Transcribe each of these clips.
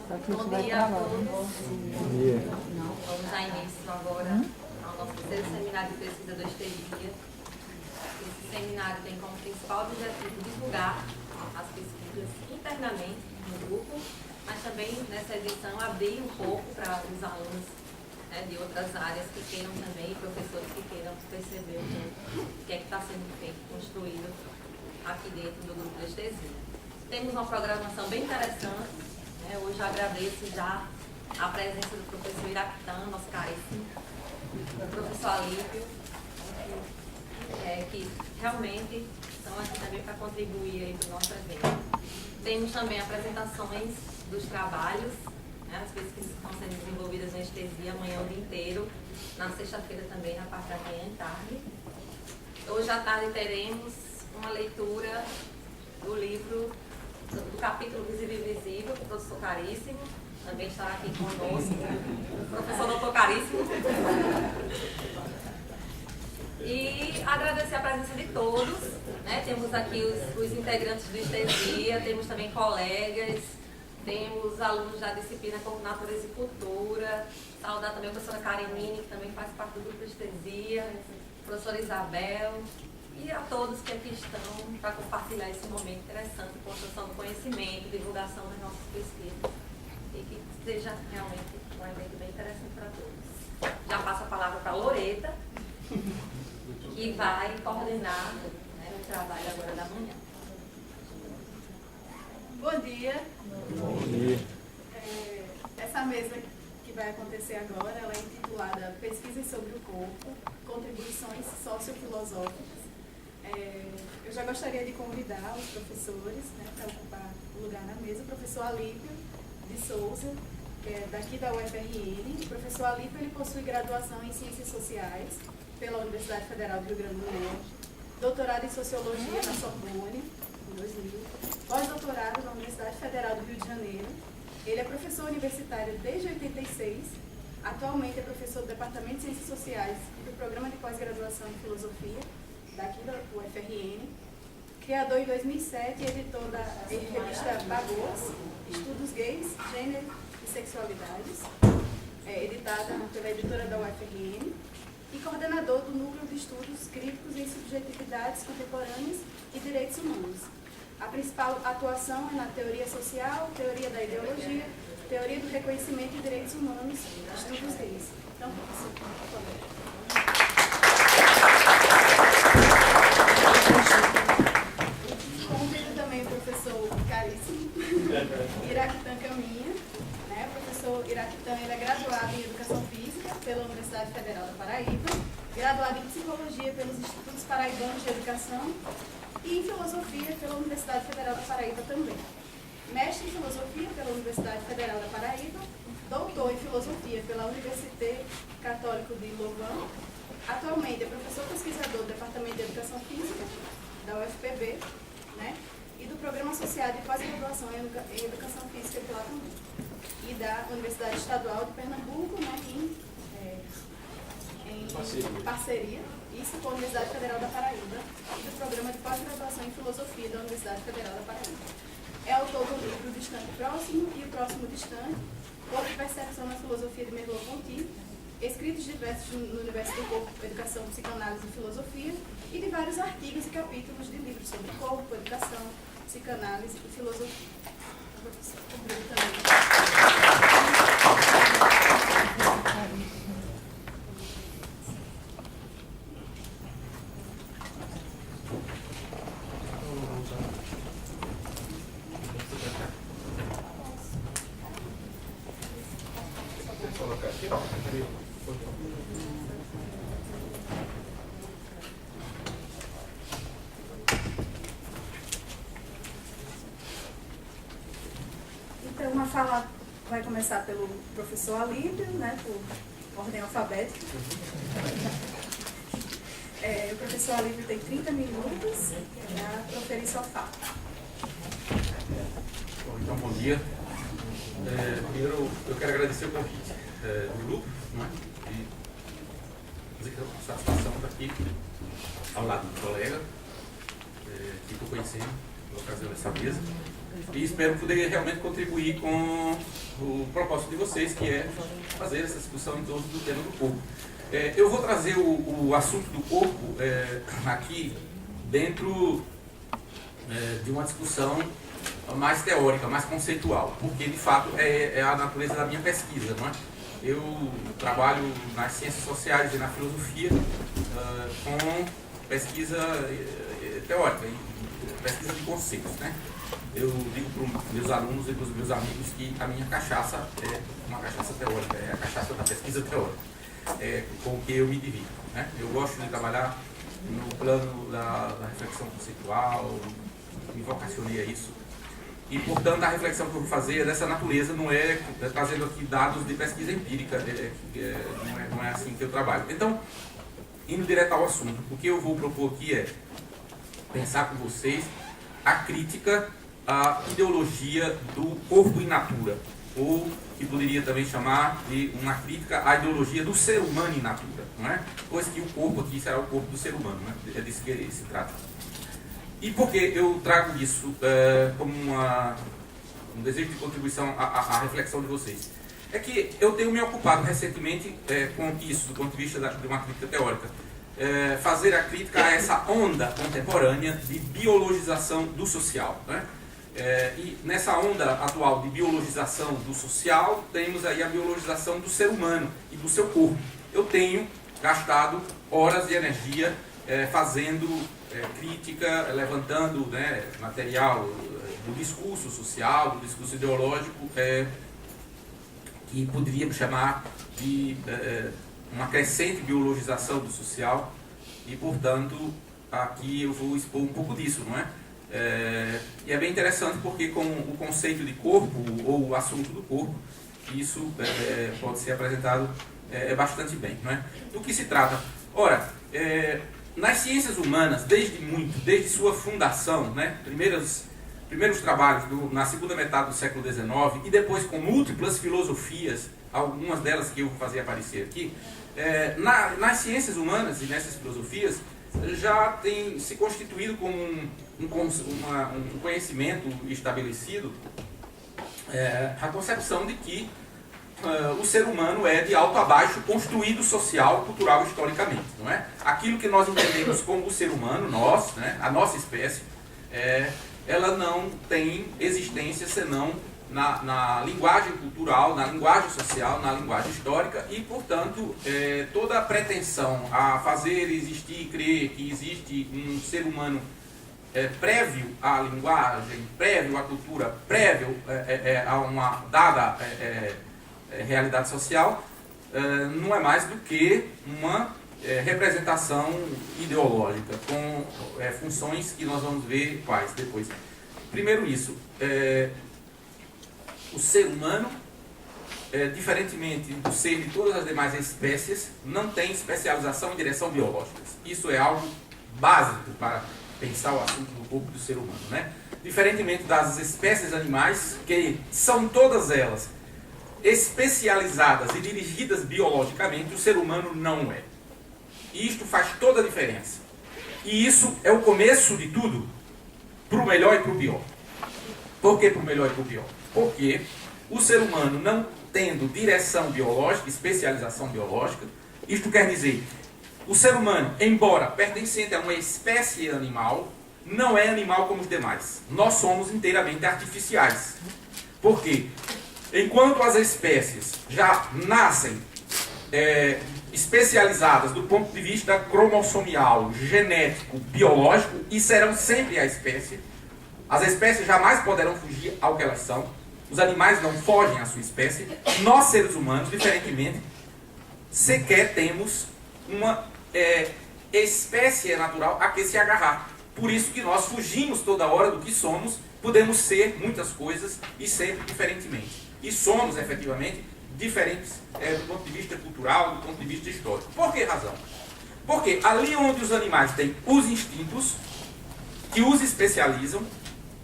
Bom dia a todos. Bom dia. Vamos dar início agora ao nosso terceiro seminário de pesquisa do Estesia. Esse seminário tem como principal objetivo divulgar as pesquisas internamente no grupo, mas também nessa edição abrir um pouco para os alunos, né, de outras áreas que queiram também, professores que queiram perceber o que é que está sendo feito, construído aqui dentro do grupo de Estesia. Temos uma programação bem interessante, né? Hoje eu agradeço já a presença do professor Iraquitã, nosso caríssimo, do professor Alívio, que realmente estão aqui também para contribuir para o nosso evento. Temos também apresentações dos trabalhos, né, as pesquisas que estão sendo desenvolvidas em Estesia amanhã o dia inteiro, na sexta-feira também, na parte da manhã e tarde. Hoje à tarde teremos uma leitura do livro, do capítulo Visível e Invisível, do professor Caríssimo, também estará aqui conosco, o professor doutor Caríssimo. E agradecer a presença de todos, né? Temos aqui os integrantes do Estesia, temos também colegas, temos alunos da disciplina como Natureza e Cultura, saudar também a professora Karenine, que também faz parte do grupo Estesia, a professora Isabel, e a todos que aqui estão para compartilhar esse momento interessante, construção do conhecimento, divulgação das nossas pesquisas, e que seja realmente um evento bem interessante para todos. Já passo a palavra para a Loreta, que vai coordenar, né, o trabalho agora da manhã. Bom dia. Bom dia. Essa mesa que vai acontecer agora, ela é intitulada Pesquisas sobre o Corpo, Contribuições Sociofilosóficas. Eu já gostaria de convidar os professores, né, para ocupar o lugar na mesa. O professor Alívio de Souza, que é daqui da UFRN. O professor Alívio ele possui graduação em Ciências Sociais pela Universidade Federal do Rio Grande do Norte, doutorado em Sociologia na Sorbonne, em 2000, pós-doutorado na Universidade Federal do Rio de Janeiro. Ele é professor universitário desde 86, atualmente é professor do Departamento de Ciências Sociais e do Programa de Pós-Graduação em Filosofia, daqui da UFRN, criador em 2007 e editor da revista Bagoas, Estudos Gays, Gênero e Sexualidades, editada pela editora da UFRN, e coordenador do Núcleo de Estudos Críticos em Subjetividades Contemporâneas e Direitos Humanos. A principal atuação é na teoria social, teoria da ideologia, teoria do reconhecimento e direitos humanos, estudos gays. Então, professor, por favor. Convido também o professor Caríssimo, Iraquitã Caminha. O professor Iraquitã ele é graduado em Educação Física pela Universidade Federal da Paraíba, graduado em Psicologia pelos Institutos Paraibanos de Educação e em Filosofia pela Universidade Federal da Paraíba também. Mestre em Filosofia pela Universidade Federal da Paraíba, doutor em Filosofia pela Université Católico de Louvain. Atualmente é professor pesquisador do Departamento de Educação Física da UFPB, né? E do Programa Associado de Pós-Graduação em Educação Física de lá também. E da Universidade Estadual de Pernambuco, né, em parceria, isso com a Universidade Federal da Paraíba, e do Programa de Pós-Graduação em Filosofia da Universidade Federal da Paraíba. É autor do livro Distante Próximo e o Próximo Distante, outra percepção na filosofia de Merleau-Ponty, escritos diversos no universo do corpo, educação, psicanálise e filosofia, e de vários artigos e capítulos de livros sobre corpo, educação, psicanálise e filosofia. Professor, obrigado também. Então, a fala vai começar pelo professor Alívio, né, por ordem alfabética. O professor Alívio tem 30 minutos para proferir sua fala. Então, bom dia. Primeiro, eu quero agradecer o convite do grupo, né, e dizer que é uma satisfação estar aqui ao lado do colega, que estou conhecendo, na ocasião dessa mesa. E espero poder realmente contribuir com o propósito de vocês, que é fazer essa discussão em torno do tema do corpo. Eu vou trazer o assunto do corpo aqui dentro de uma discussão mais teórica, mais conceitual, porque de fato é a natureza da minha pesquisa, não é? Eu trabalho nas ciências sociais e na filosofia com pesquisa teórica, pesquisa de conceitos, né? Eu digo para os meus alunos e para os meus amigos que a minha cachaça é uma cachaça teórica, é a cachaça da pesquisa teórica, com o que eu me divido, né? Eu gosto de trabalhar no plano da reflexão conceitual, me vocacionei a isso. E, portanto, a reflexão que eu vou fazer é dessa natureza, não é trazendo aqui dados de pesquisa empírica, não é assim que eu trabalho. Então, indo direto ao assunto, o que eu vou propor aqui é pensar com vocês a crítica à ideologia do corpo in natura, ou que poderia também chamar de uma crítica à ideologia do ser humano in natura, não é? Pois que o corpo aqui será o corpo do ser humano, né? É disso que se trata. E por que eu trago isso como um desejo de contribuição à reflexão de vocês? É que eu tenho me ocupado recentemente com isso, do ponto de vista de uma crítica teórica, fazer a crítica a essa onda contemporânea de biologização do social, né? E nessa onda atual de biologização do social, temos aí a biologização do ser humano e do seu corpo. Eu tenho gastado horas de energia fazendo crítica, levantando, né, material do discurso social, do discurso ideológico, que poderíamos chamar de uma crescente biologização do social, e, portanto, aqui eu vou expor um pouco disso, não é? E é bem interessante porque com o conceito de corpo, ou o assunto do corpo, isso pode ser apresentado bastante bem, não é? Do que se trata? Ora, nas ciências humanas, desde sua fundação, né, primeiros trabalhos na segunda metade do século XIX, e depois com múltiplas filosofias, algumas delas que eu vou fazer aparecer aqui, nas ciências humanas e nessas filosofias, já tem se constituído como um conhecimento estabelecido a concepção de que o ser humano é de alto a baixo construído social, cultural, historicamente, não é? Aquilo que nós entendemos como o ser humano, nós, né, a nossa espécie, ela não tem existência senão na linguagem cultural, na linguagem social, na linguagem histórica, e, portanto, toda a pretensão a fazer existir e crer que existe um ser humano prévio à linguagem, prévio à cultura, prévio a uma dada realidade social, não é mais do que uma representação ideológica, com funções que nós vamos ver quais depois. Primeiro isso, o ser humano, diferentemente do ser de todas as demais espécies, não tem especialização em direção biológica. Isso é algo básico para pensar o assunto do corpo do ser humano, né? Diferentemente das espécies animais, que são todas elas especializadas e dirigidas biologicamente, o ser humano não é. E isto faz toda a diferença. E isso é o começo de tudo, para o melhor e para o pior. Por que para o melhor e para o pior? Porque o ser humano, não tendo direção biológica, especialização biológica, isto quer dizer, o ser humano, embora pertencente a uma espécie animal, não é animal como os demais. Nós somos inteiramente artificiais. Por quê? Enquanto as espécies já nascem especializadas do ponto de vista cromossomial, genético, biológico, e serão sempre a espécie, as espécies jamais poderão fugir ao que elas são, os animais não fogem à sua espécie, nós seres humanos, diferentemente, sequer temos uma espécie natural a que se agarrar. Por isso que nós fugimos toda hora do que somos, podemos ser muitas coisas e sempre diferentemente. E somos, efetivamente, diferentes do ponto de vista cultural, do ponto de vista histórico. Por que razão? Porque ali onde os animais têm os instintos, que os especializam,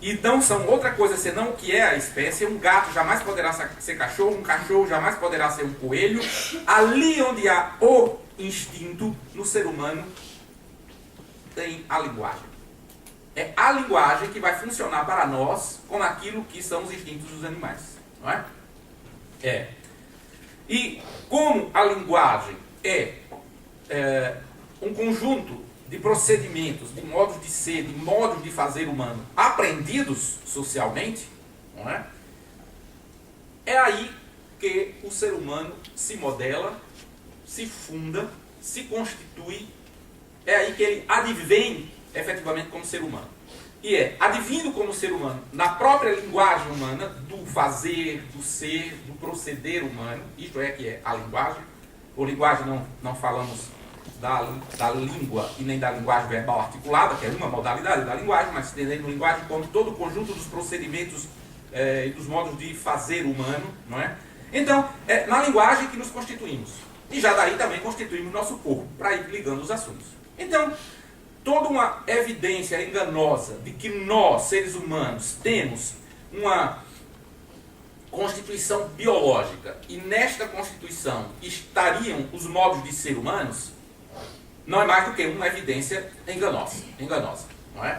e não são outra coisa senão o que é a espécie, um gato jamais poderá ser cachorro, um cachorro jamais poderá ser um coelho, ali onde há o instinto no ser humano, tem a linguagem. É a linguagem que vai funcionar para nós como aquilo que são os instintos dos animais. Não é? E como a linguagem é um conjunto de procedimentos, de modos de ser, de modos de fazer humano aprendidos socialmente, não é? É aí que o ser humano se modela, se funda, se constitui, é aí que ele advém efetivamente como ser humano. E advindo como ser humano na própria linguagem humana, do fazer, do ser, do proceder humano, isto é que é a linguagem. Por linguagem não falamos da língua e nem da linguagem verbal articulada, que é uma modalidade da linguagem, mas entendendo linguagem como todo o conjunto dos procedimentos e dos modos de fazer humano, não é? Então, é na linguagem que nos constituímos. E já daí também constituímos nosso corpo, para ir ligando os assuntos. Então, toda uma evidência enganosa de que nós, seres humanos, temos uma constituição biológica e nesta constituição estariam os modos de ser humanos, não é mais do que uma evidência enganosa, não é?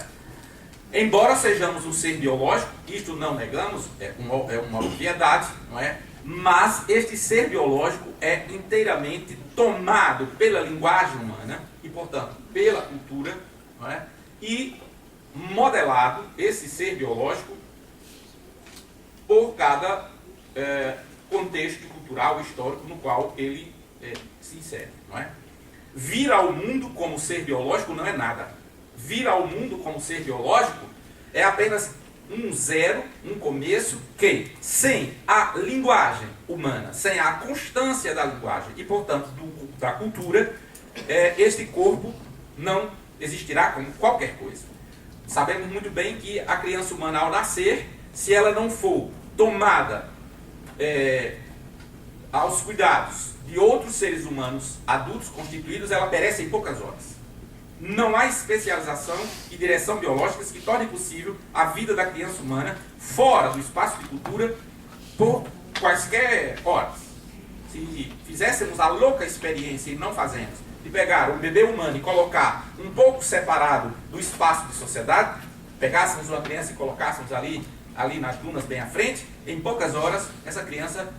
Embora sejamos um ser biológico, isto não negamos, é uma obviedade, não é? Mas este ser biológico é inteiramente tomado pela linguagem humana e, portanto, pela cultura, não é? E modelado, esse ser biológico, por cada contexto cultural, histórico no qual ele se insere, não é? Vir ao mundo como ser biológico não é nada. Vir ao mundo como ser biológico é apenas um zero, um começo, que sem a linguagem humana, sem a constância da linguagem e, portanto, da cultura, este corpo não existirá como qualquer coisa. Sabemos muito bem que a criança humana, ao nascer, se ela não for tomada aos cuidados de outros seres humanos adultos constituídos, ela perece em poucas horas. Não há especialização e direção biológicas que tornem possível a vida da criança humana fora do espaço de cultura por quaisquer horas. Se fizéssemos a louca experiência, e não fazemos, de pegar um bebê humano e colocar um pouco separado do espaço de sociedade, pegássemos uma criança e colocássemos ali nas dunas bem à frente, em poucas horas essa criança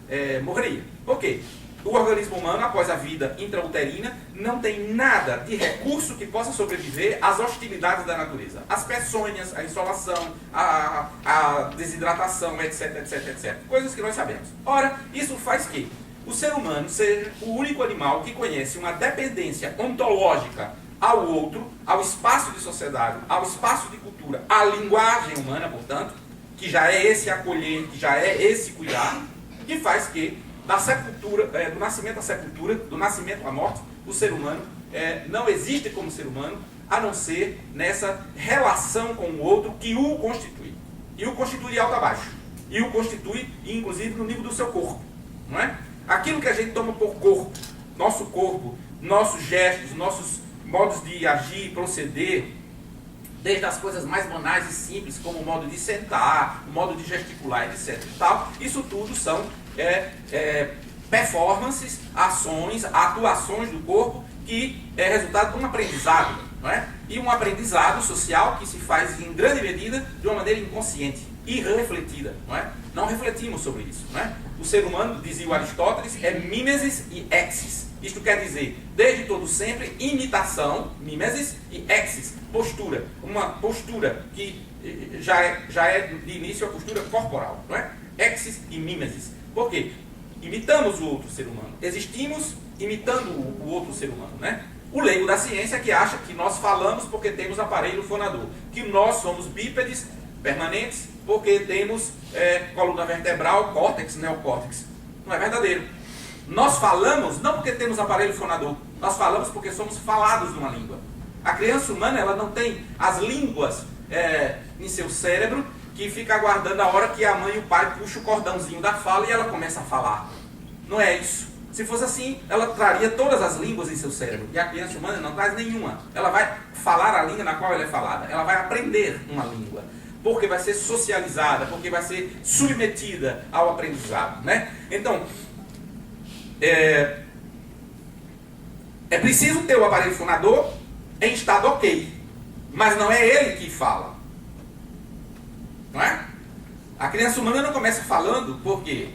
morreria. Por quê? O organismo humano, após a vida intrauterina, não tem nada de recurso que possa sobreviver às hostilidades da natureza. As peçonhas, a insolação, a desidratação, etc, etc, etc. Coisas que nós sabemos. Ora, isso faz que o ser humano seja o único animal que conhece uma dependência ontológica ao outro, ao espaço de sociedade, ao espaço de cultura, à linguagem humana, portanto, que já é esse acolher, que já é esse cuidar, que faz que da sepultura, do nascimento à sepultura, do nascimento à morte, o ser humano não existe como ser humano, a não ser nessa relação com o outro que o constitui. E o constitui de alto a baixo. E o constitui, inclusive, no nível do seu corpo. Não é? Aquilo que a gente toma por corpo, nossos gestos, nossos modos de agir, proceder, desde as coisas mais banais e simples, como o modo de sentar, o modo de gesticular, etc. Tal, isso tudo são performances, ações, atuações do corpo que é resultado de um aprendizado, não é? E um aprendizado social que se faz em grande medida de uma maneira inconsciente, irrefletida, não é? Não refletimos sobre isso, não é? O ser humano, dizia o Aristóteles, é mimesis e exis. Isto quer dizer, desde todo sempre, imitação, mimesis, e exis, postura. Uma postura que já é de início a postura corporal, não é? Exis e mimesis. Por quê? Imitamos o outro ser humano. Existimos imitando o outro ser humano, né? O leigo da ciência que acha que nós falamos porque temos aparelho fonador. Que nós somos bípedes permanentes porque temos coluna vertebral, córtex, neocórtex. Não é verdadeiro. Nós falamos não porque temos aparelho fonador. Nós falamos porque somos falados numa língua. A criança humana, ela não tem as línguas em seu cérebro que fica aguardando a hora que a mãe e o pai puxam o cordãozinho da fala e ela começa a falar. Não é isso. Se fosse assim, ela traria todas as línguas em seu cérebro. E a criança humana não traz nenhuma. Ela vai falar a língua na qual ela é falada. Ela vai aprender uma língua. Porque vai ser socializada, porque vai ser submetida ao aprendizado, né? Então, é preciso ter o aparelho fonador em estado ok. mas não é ele que fala. Não é? A criança humana não começa falando porque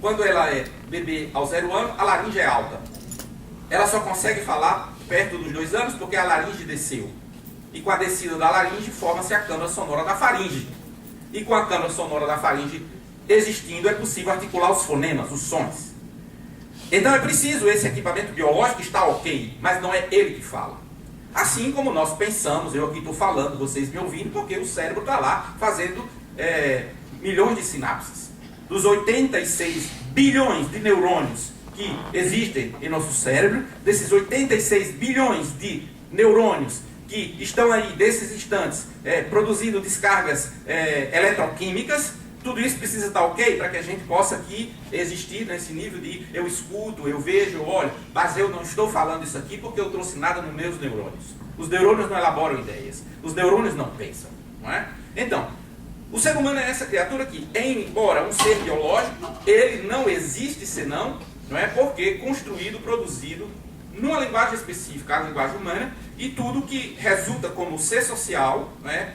quando ela é bebê aos 0 anos, a laringe é alta. Ela só consegue falar perto dos 2 anos porque a laringe desceu. E com a descida da laringe forma-se a câmara sonora da faringe. E com a câmara sonora da faringe existindo, é possível articular os fonemas, os sons. Então é preciso, esse equipamento biológico está ok, mas não é ele que fala. Assim como nós pensamos, eu aqui estou falando, vocês me ouvindo, porque o cérebro está lá fazendo milhões de sinapses. Dos 86 bilhões de neurônios que existem em nosso cérebro, desses 86 bilhões de neurônios que estão aí, desses instantes, produzindo descargas eletroquímicas, tudo isso precisa estar ok para que a gente possa aqui existir nesse nível de eu escuto, eu vejo, eu olho, mas eu não estou falando isso aqui porque eu trouxe nada nos meus neurônios. Os neurônios não elaboram ideias, os neurônios não pensam, não é? Então, o ser humano é essa criatura que, embora um ser biológico, ele não existe senão, não é, porque construído, produzido numa linguagem específica, a linguagem humana, e tudo que resulta como ser social, não é?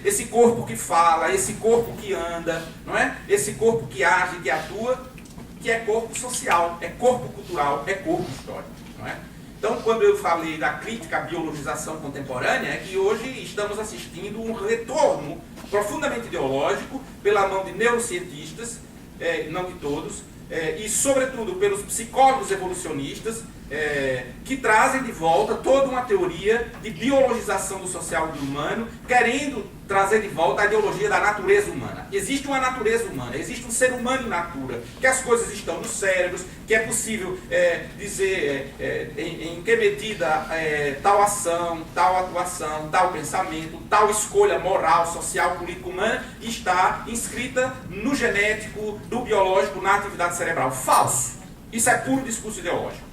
Esse corpo que fala, esse corpo que anda, não é? Esse corpo que age, que atua, que é corpo social, é corpo cultural, é corpo histórico, não é? Então, quando eu falei da crítica à biologização contemporânea, é que hoje estamos assistindo um retorno profundamente ideológico pela mão de neurocientistas, não de todos, e sobretudo pelos psicólogos evolucionistas, que trazem de volta toda uma teoria de biologização do social e do humano, querendo trazer de volta a ideologia da natureza humana. Existe uma natureza humana, existe um ser humano in natura, que as coisas estão nos cérebros, que é possível dizer em que medida tal ação, tal atuação, tal pensamento, tal escolha moral, social, política, humana está inscrita no genético, do biológico, na atividade cerebral. Falso. Isso é puro discurso ideológico.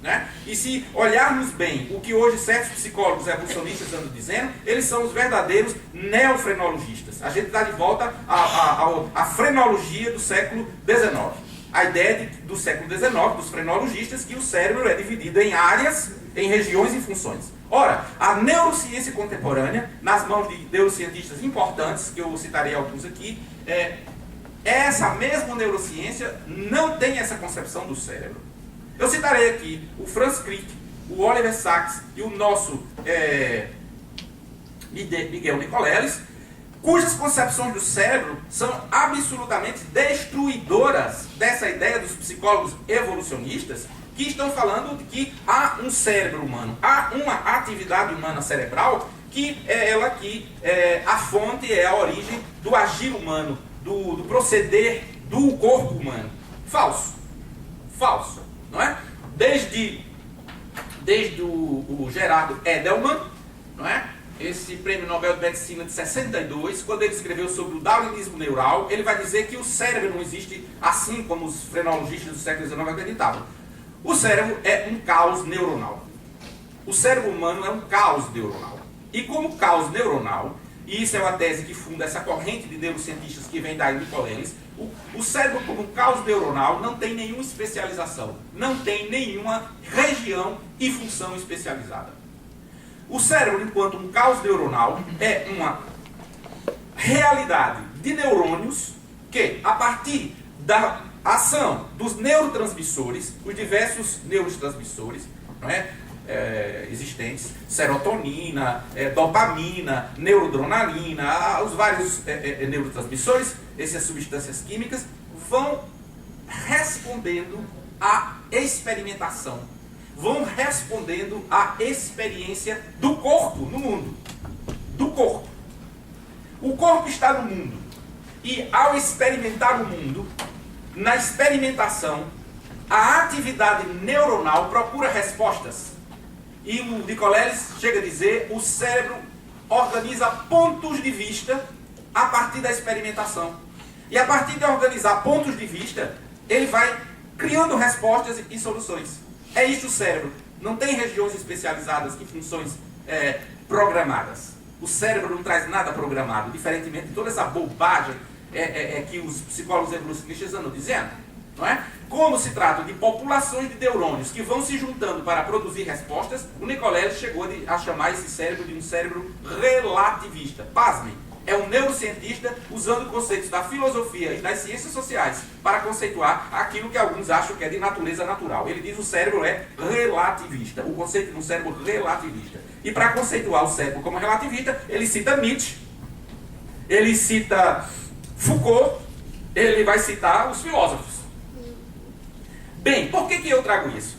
Né? E se olharmos bem o que hoje certos psicólogos evolucionistas andam dizendo, eles são os verdadeiros neofrenologistas. A gente dá de volta à frenologia do século XIX. A ideia do século XIX, dos frenologistas, que o cérebro é dividido em áreas, em regiões e funções. Ora, a neurociência contemporânea, nas mãos de neurocientistas importantes, que eu citarei alguns aqui, essa mesma neurociência não tem essa concepção do cérebro. Eu citarei aqui o Franz Crick, o Oliver Sacks e o nosso Miguel Nicoleles, cujas concepções do cérebro são absolutamente destruidoras dessa ideia dos psicólogos evolucionistas, que estão falando de que há um cérebro humano, há uma atividade humana cerebral que é ela que a fonte, é a origem do agir humano, do proceder do corpo humano. Falso. Falso. Não é? Desde o Gerardo Edelman, não é? Esse prêmio Nobel de Medicina de 62, quando ele escreveu sobre o darwinismo neural, ele vai dizer que o cérebro não existe assim como os frenologistas do século XIX acreditavam. O cérebro é um caos neuronal. O cérebro humano é um caos neuronal. E como caos neuronal, e isso é uma tese que funda essa corrente de neurocientistas que vem da Nicoleles, o cérebro como caos neuronal não tem nenhuma especialização, não tem nenhuma região e função especializada. O cérebro, enquanto um caos neuronal, é uma realidade de neurônios que, a partir da ação dos neurotransmissores, os diversos neurotransmissores, não é? Existentes, serotonina, dopamina, neurodronalina, os vários neurotransmissores, essas substâncias químicas, vão respondendo à experimentação, vão respondendo à experiência do corpo no mundo. Do corpo. O corpo está no mundo. E ao experimentar o mundo, na experimentação, a atividade neuronal procura respostas. E o Nicoleles chega a dizer, o cérebro organiza pontos de vista a partir da experimentação. E a partir de organizar pontos de vista, ele vai criando respostas e soluções. É isso o cérebro. Não tem regiões especializadas e funções programadas. O cérebro não traz nada programado, diferentemente de toda essa bobagem que os psicólogos evolucionistas andam dizendo. não é? Como se trata de populações de neurônios que vão se juntando para produzir respostas, o Nicoleles chegou a chamar esse cérebro de um cérebro relativista. Pasmem, é um neurocientista usando conceitos da filosofia e das ciências sociais para conceituar aquilo que alguns acham que é de natureza natural. Ele diz que o cérebro é relativista, o conceito de um cérebro relativista. E para conceituar o cérebro como relativista, ele cita Nietzsche, ele cita Foucault, ele vai citar os filósofos. Bem, por que eu trago isso?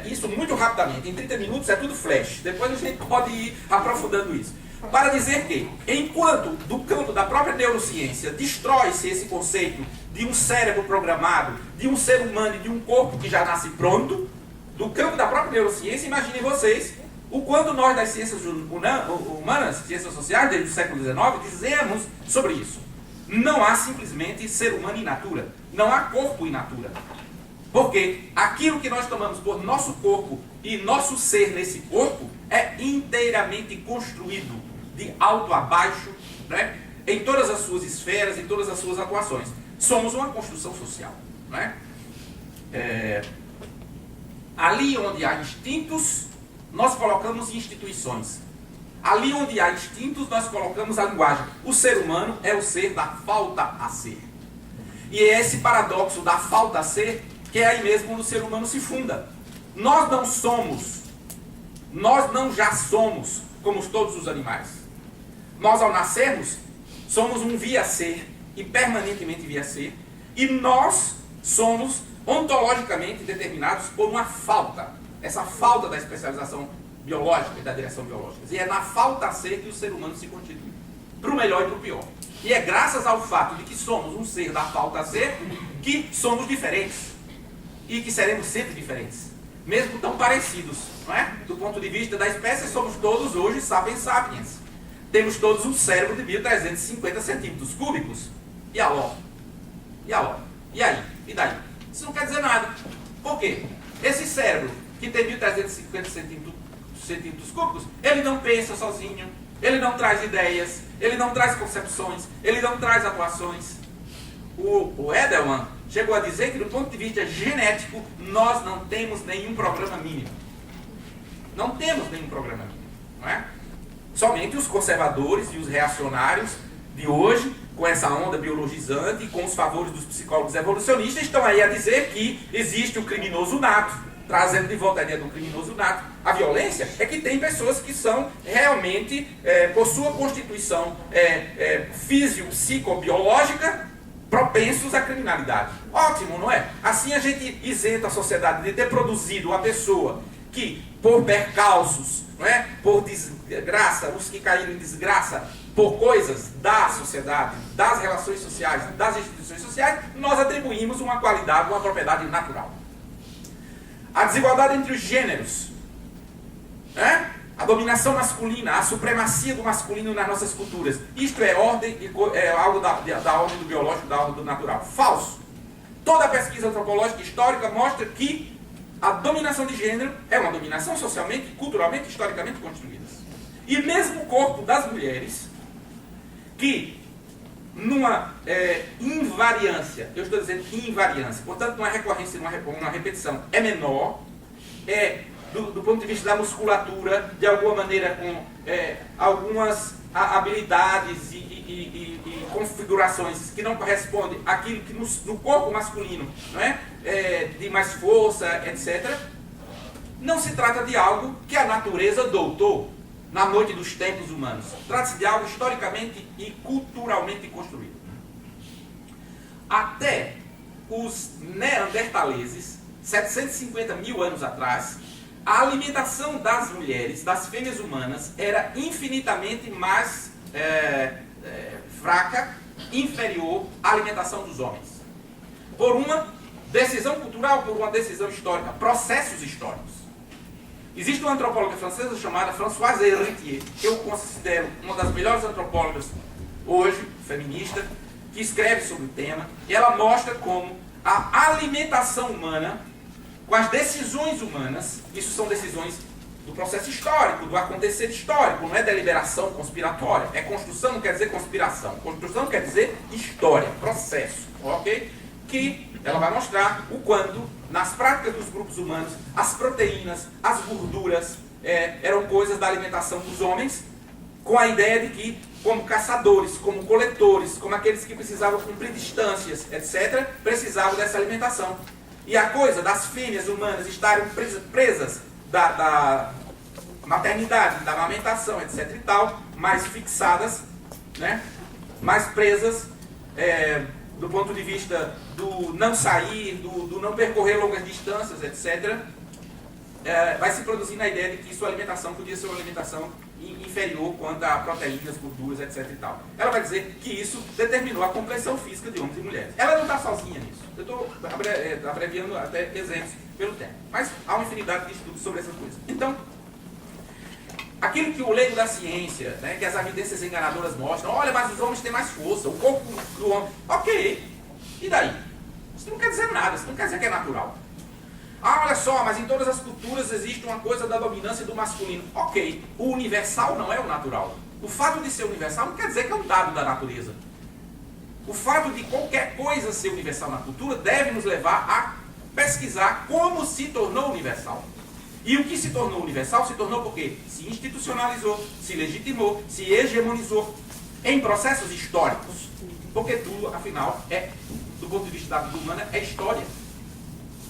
Isso muito rapidamente, em 30 minutos é tudo flash, depois a gente pode ir aprofundando isso. Para dizer que, enquanto do campo da própria neurociência destrói-se esse conceito de um cérebro programado, de um ser humano e de um corpo que já nasce pronto, do campo da própria neurociência, imaginem vocês o quanto nós das ciências humanas, ciências sociais, desde o século XIX, dizemos sobre isso. Não há simplesmente ser humano in natura, não há corpo in natura. Porque aquilo que nós tomamos por nosso corpo e nosso ser nesse corpo é inteiramente construído de alto a baixo, né? Em todas as suas esferas, em todas as suas atuações. Somos uma construção social. Né? Ali onde há instintos, nós colocamos instituições. Ali onde há instintos, nós colocamos a linguagem. O ser humano é o ser da falta a ser. E é esse paradoxo da falta a ser que é aí mesmo onde o ser humano se funda. Nós não somos, nós não já somos como todos os animais. Nós, ao nascermos, somos um via-ser, e permanentemente via-ser, e nós somos ontologicamente determinados por uma falta. Essa falta da especialização biológica e da direção biológica. E é na falta a ser que o ser humano se constitui, para o melhor e para o pior. E é graças ao fato de que somos um ser da falta a ser que somos diferentes. E que seremos sempre diferentes, mesmo tão parecidos, não é? Do ponto de vista da espécie, somos todos hoje sapiens sapiens. Temos todos um cérebro de 1.350 centímetros cúbicos. E alô? E alô? E aí? E daí? Isso não quer dizer nada. Por quê? Esse cérebro, que tem 1.350 centímetros cúbicos, ele não pensa sozinho, ele não traz ideias, ele não traz concepções, ele não traz atuações. O Edelman chegou a dizer que, do ponto de vista genético, nós não temos nenhum programa mínimo. Não temos nenhum programa mínimo. Não é? Somente os conservadores e os reacionários de hoje, com essa onda biologizante e com os favores dos psicólogos evolucionistas, estão aí a dizer que existe o criminoso nato, trazendo de volta a ideia do criminoso nato. A violência é que tem pessoas que são realmente, por sua constituição físico-psicobiológica, propensos à criminalidade. Ótimo, não é? Assim a gente isenta a sociedade de ter produzido uma pessoa que, por percalços, não é? Por desgraça, os que caíram em desgraça, por coisas da sociedade, das relações sociais, das instituições sociais, nós atribuímos uma qualidade, uma propriedade natural. A desigualdade entre os gêneros, a dominação masculina, a supremacia do masculino nas nossas culturas. Isto é ordem, é algo da ordem do biológico, da ordem do natural. Falso. Toda a pesquisa antropológica histórica mostra que a dominação de gênero é uma dominação socialmente, culturalmente, historicamente construída. E mesmo o corpo das mulheres, que numa invariância, eu estou dizendo invariância, portanto não é recorrência, uma repetição, é menor, do ponto de vista da musculatura, de alguma maneira com algumas habilidades e configurações que não correspondem àquilo que no corpo masculino, não é? De mais força, etc. Não se trata de algo que a natureza doutou na noite dos tempos humanos. Trata-se de algo historicamente e culturalmente construído. Até os neandertaleses, 750 mil anos atrás, a alimentação das mulheres, das fêmeas humanas, era infinitamente mais fraca, inferior à alimentação dos homens. Por uma decisão cultural, por uma decisão histórica, processos históricos. Existe uma antropóloga francesa chamada Françoise Héritier, que eu considero uma das melhores antropólogas hoje, feminista, que escreve sobre o tema, e ela mostra como a alimentação humana, com as decisões humanas, isso são decisões do processo histórico, do acontecer histórico, não é deliberação conspiratória, é construção, não quer dizer conspiração, construção quer dizer história, processo, ok? que ela vai mostrar o quanto, nas práticas dos grupos humanos, as proteínas, as gorduras, eram coisas da alimentação dos homens, com a ideia de que, como caçadores, como coletores, como aqueles que precisavam cumprir distâncias, etc., precisavam dessa alimentação. E a coisa das fêmeas humanas estarem presas da maternidade, da amamentação, etc. e tal, mais fixadas, né? Mais presas do ponto de vista do não sair, do não percorrer longas distâncias, etc., vai se produzindo a ideia de que sua alimentação podia ser uma alimentação inferior quanto a proteínas, gorduras, etc. e tal. Ela vai dizer que isso determinou a complexão física de homens e mulheres. Ela não está sozinha nisso. Eu estou abreviando até exemplos pelo tempo. Mas há uma infinidade de estudos sobre essas coisas. Então, aquilo que o leigo da ciência, né, que as evidências enganadoras mostram, olha, mas os homens têm mais força, o corpo do homem... Ok, e daí? Isso não quer dizer nada, isso não quer dizer que é natural. Ah, olha só, mas em todas as culturas existe uma coisa da dominância do masculino. Ok, o universal não é o natural. O fato de ser universal não quer dizer que é um dado da natureza. O fato de qualquer coisa ser universal na cultura deve nos levar a pesquisar como se tornou universal. E o que se tornou universal se tornou porque se institucionalizou, se legitimou, se hegemonizou em processos históricos. Porque tudo, afinal, do ponto de vista da vida humana, é história.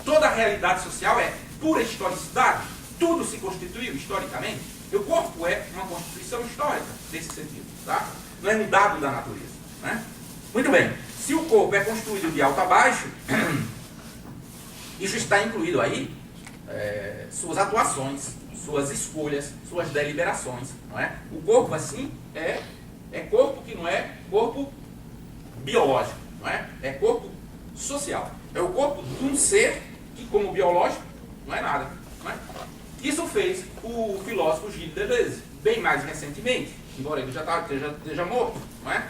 Toda a realidade social é pura historicidade. Tudo se constituiu historicamente. E o corpo é uma constituição histórica, nesse sentido. Tá? Não é um dado da natureza. Né? Muito bem. Se o corpo é construído de alto a baixo, isso está incluído aí suas atuações, suas escolhas, suas deliberações. Não é? O corpo, assim, é corpo que não é corpo biológico. Não é? É corpo social. É o corpo de um ser que, como biológico, não é nada. Não é? Isso fez o filósofo Gilles Deleuze, bem mais recentemente, embora ele já esteja morto. Não é?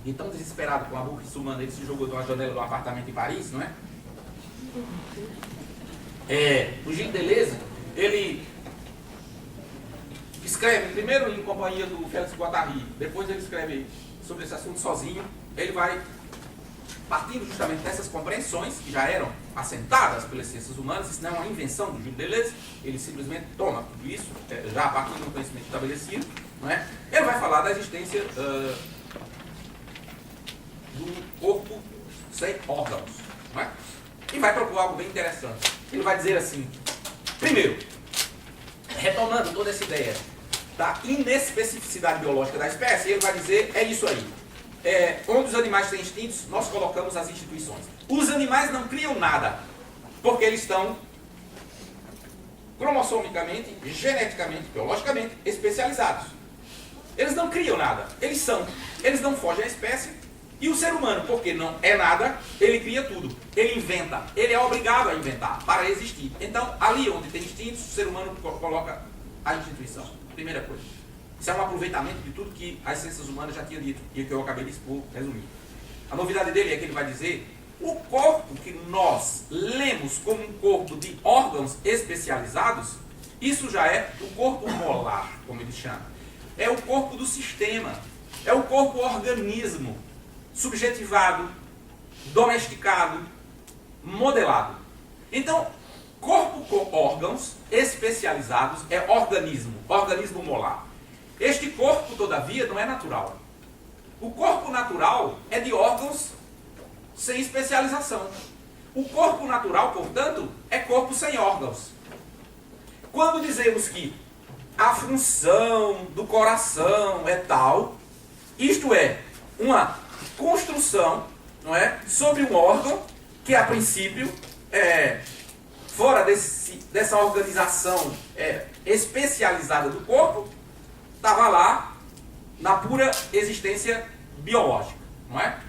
E tão desesperado com a burrice humana, ele se jogou de uma janela do apartamento em Paris, não é? O Gilles Deleuze, ele escreve primeiro em companhia do Félix Guattari, depois ele escreve sobre esse assunto sozinho. Ele vai partindo justamente dessas compreensões que já eram assentadas pelas ciências humanas. Isso não é uma invenção do Gilles Deleuze, ele simplesmente toma tudo isso, já a partir de um conhecimento estabelecido, não é? Ele vai falar da existência do corpo sem órgãos, não é? E vai propor algo bem interessante. Ele vai dizer assim, primeiro, retomando toda essa ideia da inespecificidade biológica da espécie, ele vai dizer, é isso aí. Onde os animais têm instintos, nós colocamos as instituições. Os animais não criam nada, porque eles estão cromossomicamente, geneticamente, biologicamente especializados. Eles não criam nada, eles não fogem à espécie. E o ser humano, porque não é nada, ele cria tudo, ele inventa, ele é obrigado a inventar para existir. Então, ali onde tem instintos, o ser humano coloca a instituição. Primeira coisa. Isso é um aproveitamento de tudo que as ciências humanas já tinham dito e que eu acabei de expor, resumir. A novidade dele é que ele vai dizer o corpo que nós lemos como um corpo de órgãos especializados, isso já é o corpo molar, como ele chama. É o corpo do sistema, é o corpo organismo, subjetivado, domesticado, modelado. Então, corpo com órgãos especializados é organismo molar. Este corpo, todavia, não é natural. O corpo natural é de órgãos sem especialização. O corpo natural, portanto, é corpo sem órgãos. Quando dizemos que a função do coração é tal, isto é, uma construção, não é, sobre um órgão que, a princípio, fora dessa organização especializada do corpo, estava lá na pura existência biológica, não é?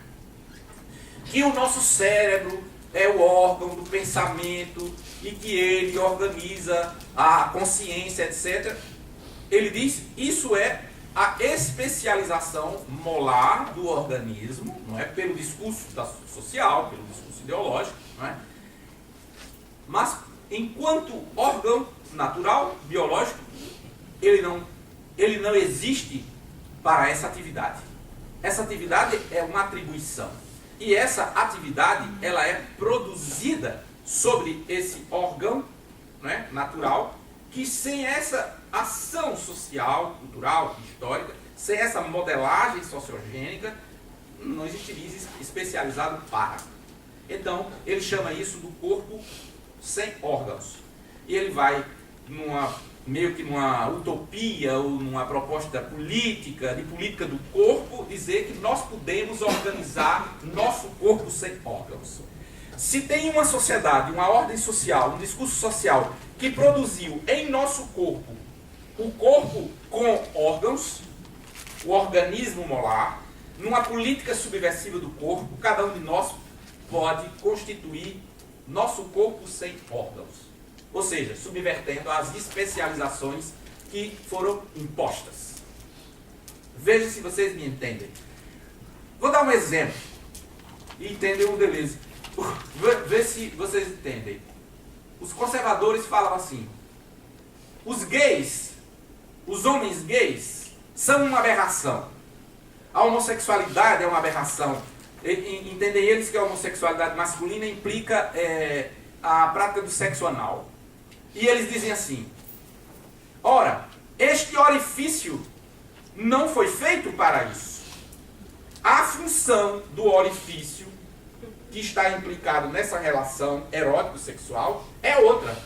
Que o nosso cérebro é o órgão do pensamento e que ele organiza a consciência, etc. Ele diz, isso é a especialização molar do organismo, não é? Pelo discurso social, pelo discurso ideológico, não é? Mas, enquanto órgão natural, biológico, ele não existe para essa atividade. essa atividade é uma atribuição. E essa atividade, ela é produzida sobre esse órgão, né, natural, que sem essa ação social, cultural, histórica, sem essa modelagem sociogênica, não existiria especializado para. Então, ele chama isso do corpo sem órgãos. E ele vai meio que numa utopia ou numa proposta política, de política do corpo, dizer que nós podemos organizar nosso corpo sem órgãos. Se tem uma sociedade, uma ordem social, um discurso social que produziu em nosso corpo o corpo com órgãos, o organismo molar, numa política subversiva do corpo, cada um de nós pode constituir nosso corpo sem órgãos. Ou seja, subvertendo as especializações que foram impostas. Veja se vocês me entendem. Vou dar um exemplo. E entendem o Deleuze. Vê se vocês entendem. Os conservadores falam assim: os gays, os homens gays, são uma aberração. A homossexualidade é uma aberração. Entendem eles que a homossexualidade masculina implica a prática do sexo anal. E eles dizem assim: ora, este orifício não foi feito para isso. A função do orifício que está implicado nessa relação erótico-sexual é outra.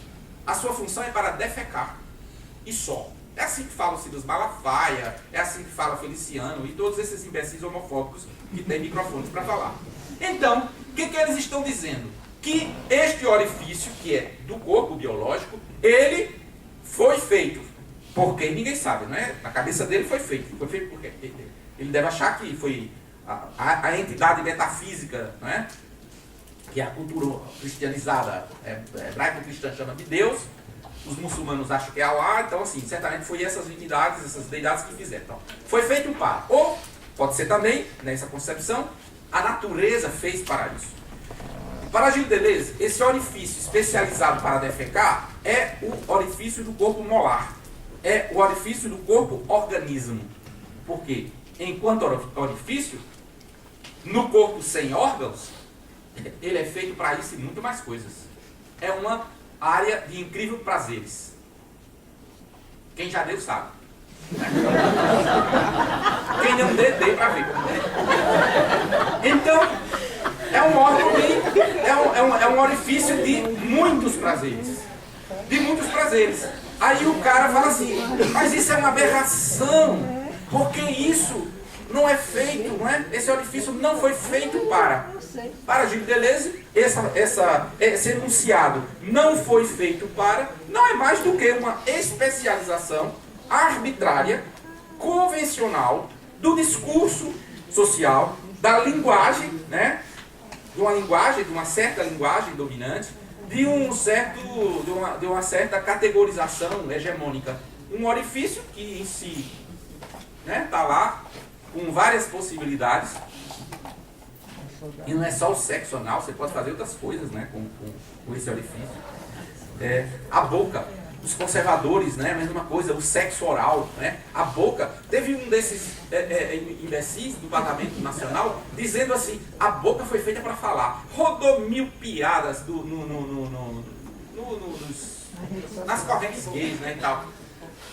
A sua função é para defecar. E só. É assim que fala o Silas Malafaia, é assim que fala Feliciano e todos esses imbecis homofóbicos que têm microfones para falar. Então, o que eles estão dizendo? Que este orifício, que é do corpo biológico, ele foi feito por quem ninguém sabe, não é? Na cabeça dele foi feito. Foi feito por quê? Ele deve achar que foi a entidade metafísica, não é? Que a cultura cristianizada, hebraico-cristã chama de Deus, os muçulmanos acham que é Allah, então assim, certamente foi essas entidades, essas deidades que fizeram. Então, foi feito para. Ou, pode ser também, nessa concepção, a natureza fez para isso. Para Gilles Deleuze, esse orifício especializado para defecar é o orifício do corpo molar. É o orifício do corpo organismo. Por quê? Enquanto orifício, no corpo sem órgãos, ele é feito para isso e muito mais coisas. É uma área de incrível prazeres. Quem já deu sabe. Quem não deu, dê para ver. Então, é um órgão é um orifício de muitos prazeres. De muitos prazeres. Aí o cara fala assim: mas isso é uma aberração, porque isso não é feito, não é? Esse orifício não foi feito para Gilles Deleuze. Esse enunciado não foi feito para, não é mais do que uma especialização arbitrária, convencional, do discurso social, da linguagem, né? De uma certa linguagem dominante, de uma certa categorização hegemônica. Um orifício que em si está lá com várias possibilidades. E não é só o sexo anal, você pode fazer outras coisas, né, com esse orifício. A boca, os conservadores, né, a mesma coisa, o sexo oral, né, a boca. Teve um desses imbecis do Parlamento Nacional dizendo assim: a boca foi feita para falar. Rodou 1000 piadas nas correntes gays, né, e tal.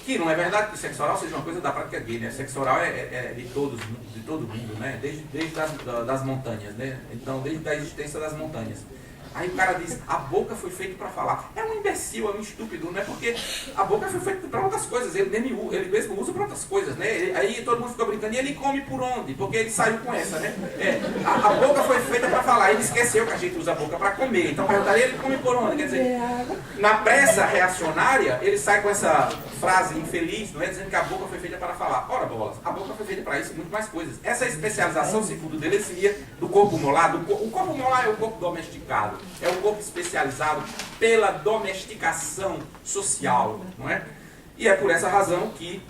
Que não é verdade que o sexo oral seja uma coisa da prática gay, né? O sexo oral é de todo mundo, né? Desde das montanhas, né? Então, desde a existência das montanhas. Aí o cara diz: a boca foi feita para falar. É um imbecil, é um estúpido, né? Porque a boca foi feita para outras coisas, ele mesmo usa para outras coisas, né? Aí todo mundo fica brincando: e ele come por onde? Porque ele saiu com essa, né? A boca foi feita para falar, ele esqueceu que a gente usa a boca para comer. Então perguntaria: ele come por onde? Quer dizer, na pressa reacionária, ele sai com essa frase infeliz, não é? Dizendo que a boca foi feita para falar. Ora, bolas, a boca foi feita para isso e muito mais coisas. Essa especialização, segundo dele, seria do corpo molar. O corpo molar é o corpo domesticado. É um corpo especializado pela domesticação social, não é? E é por essa razão que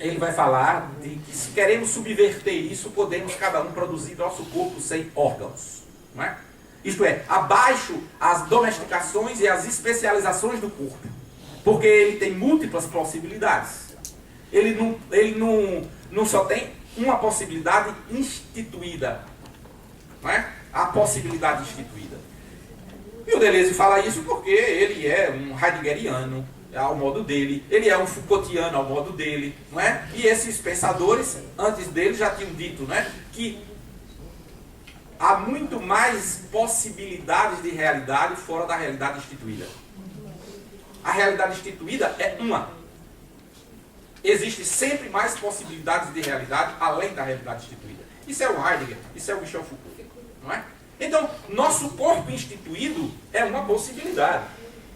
ele vai falar de que, se queremos subverter isso, podemos cada um produzir nosso corpo sem órgãos, não é? Isto é, abaixo as domesticações e as especializações do corpo, porque ele tem múltiplas possibilidades. Ele não só tem uma possibilidade instituída. Não é? A possibilidade instituída. E o Deleuze fala isso porque ele é um heideggeriano ao modo dele, ele é um Foucaultiano ao modo dele, não é? E esses pensadores, antes dele, já tinham dito, não é? Que há muito mais possibilidades de realidade fora da realidade instituída. A realidade instituída é uma. Existe sempre mais possibilidades de realidade além da realidade instituída. Isso é o Heidegger, isso é o Michel Foucault, não é? Então, nosso corpo instituído é uma possibilidade.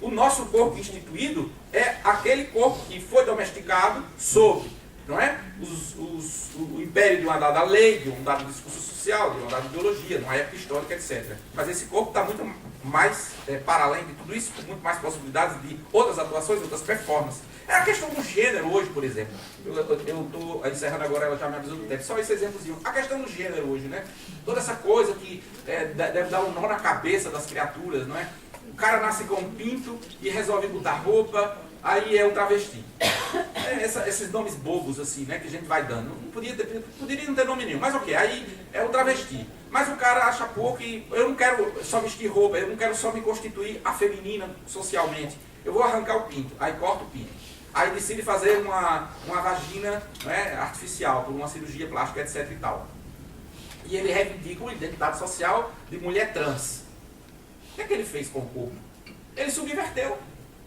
O nosso corpo instituído é aquele corpo que foi domesticado sob, não é? O império de uma dada lei, de um dado discurso social, de uma dada ideologia, de uma época histórica, etc. Mas esse corpo está muito mais para além de tudo isso, com muito mais possibilidades de outras atuações, outras performances. É a questão do gênero hoje, por exemplo. Eu estou encerrando agora, ela já me avisou do tempo. Só esse exemplozinho. A questão do gênero hoje, né? Toda essa coisa que deve dar um nó na cabeça das criaturas, não é? O cara nasce com um pinto e resolve botar roupa, aí é o travesti. Esses nomes bobos assim, né, que a gente vai dando. Não poderia não ter nome nenhum, mas ok, aí é o travesti. Mas o cara acha pouco e eu não quero só vestir roupa, eu não quero só me constituir afeminina socialmente. Eu vou arrancar o pinto, aí corta o pinto. Aí decide fazer uma vagina, né, artificial, por uma cirurgia plástica, etc e tal. E ele reivindica uma identidade social de mulher trans. O que é que ele fez com o corpo? Ele subverteu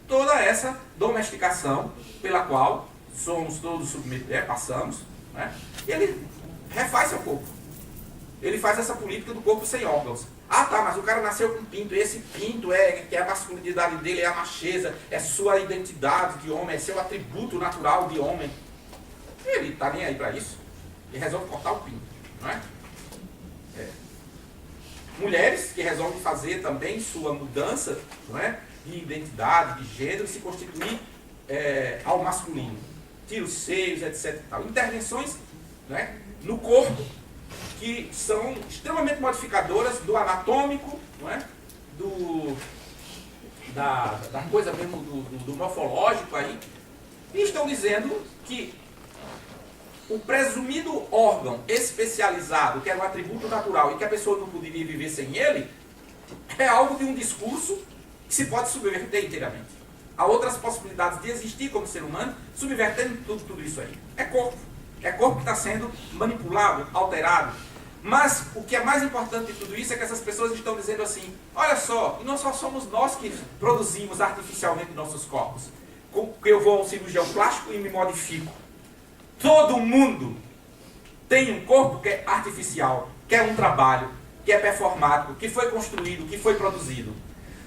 toda essa domesticação pela qual somos todos submetidos, passamos, né? E ele refaz seu corpo. Ele faz essa política do corpo sem órgãos. Ah tá, mas o cara nasceu com pinto, e esse pinto que é a masculinidade dele, é a macheza, é sua identidade de homem, é seu atributo natural de homem. E ele está nem aí para isso. E resolve cortar o pinto, não é? Mulheres que resolvem fazer também sua mudança, não é, de identidade, de gênero, e se constituir ao masculino. Tira os seios, etc. E tal. Intervenções, não é, no corpo que são extremamente modificadoras do anatômico, não é, da coisa mesmo do morfológico aí, e estão dizendo que o presumido órgão especializado, que era um atributo natural e que a pessoa não poderia viver sem ele, é algo de um discurso que se pode subverter inteiramente. Há outras possibilidades de existir como ser humano, subvertendo tudo isso aí. É corpo. É corpo que está sendo manipulado, alterado. Mas o que é mais importante de tudo isso é que essas pessoas estão dizendo assim, olha só, não só somos nós que produzimos artificialmente nossos corpos. Eu vou ao cirurgião plástico e me modifico. Todo mundo tem um corpo que é artificial, que é um trabalho, que é performático, que foi construído, que foi produzido.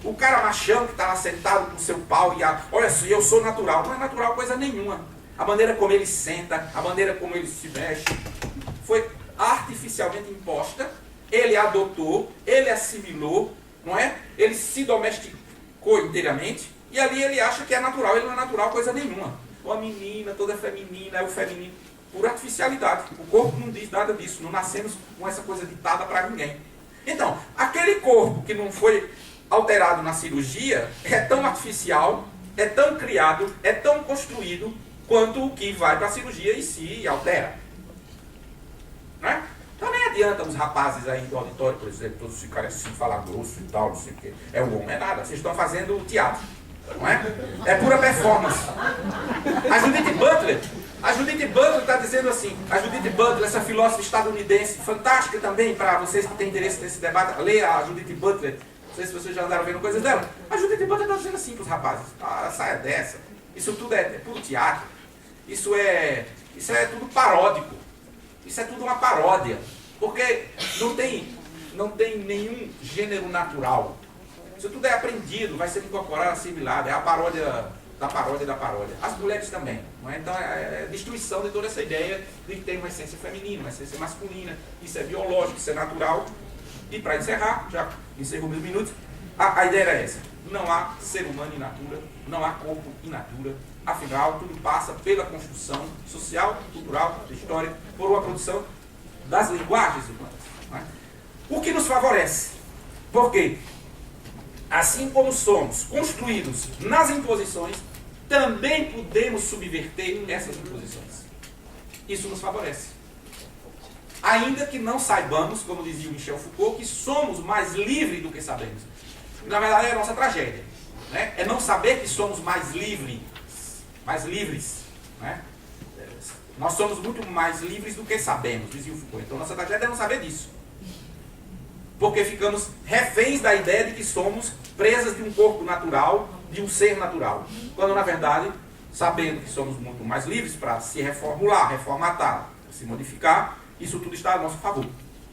O cara machão que está lá sentado com o seu pau e olha só, eu sou natural. Não é natural coisa nenhuma. A maneira como ele senta, a maneira como ele se mexe, foi artificialmente imposta, ele adotou, ele assimilou, não é? Ele se domesticou inteiramente, e ali ele acha que é natural, ele não é natural coisa nenhuma. Ou a menina, toda feminina, é o feminino, por artificialidade. O corpo não diz nada disso, não nascemos com essa coisa ditada para ninguém. Então, aquele corpo que não foi alterado na cirurgia, é tão artificial, é tão criado, é tão construído, quanto o que vai para a cirurgia e se altera. Não é? Então nem adianta os rapazes aí do auditório, por exemplo, todos ficarem assim, falar grosso e tal, não sei o quê. É o homem, é nada. Vocês estão fazendo teatro, não é? É pura performance. A Judith Butler está dizendo assim, a Judith Butler, essa filósofa estadunidense, fantástica também para vocês que têm interesse nesse debate, leia a Judith Butler, não sei se vocês já andaram vendo coisas dela. A Judith Butler está dizendo assim para os rapazes, saia dessa, isso tudo é puro teatro, isso é tudo paródico. Isso é tudo uma paródia, porque não tem nenhum gênero natural. Isso tudo é aprendido, vai ser incorporado, assimilado, é a paródia da paródia da paródia. As mulheres também, não é? Então é a destruição de toda essa ideia de que tem uma essência feminina, uma essência masculina, isso é biológico, isso é natural. E para encerrar, já encerrou meus minutos, a ideia era essa. Não há ser humano in natura, não há corpo in natura. Afinal, tudo passa pela construção social, cultural, histórica, por uma produção das linguagens humanas. Não é? O que nos favorece. Porque, assim como somos construídos nas imposições, também podemos subverter essas imposições. Isso nos favorece. ainda que não saibamos, como dizia o Michel Foucault, que somos mais livres do que sabemos. Na verdade, é a nossa tragédia, né? É não saber que somos mais livres, né? Nós somos muito mais livres do que sabemos, dizia o Foucault. Então, nossa tragédia é não saber disso. Porque ficamos reféns da ideia de que somos presas de um corpo natural, de um ser natural. Quando, na verdade, sabendo que somos muito mais livres para se reformular, reformatar, se modificar, isso tudo está a nosso favor,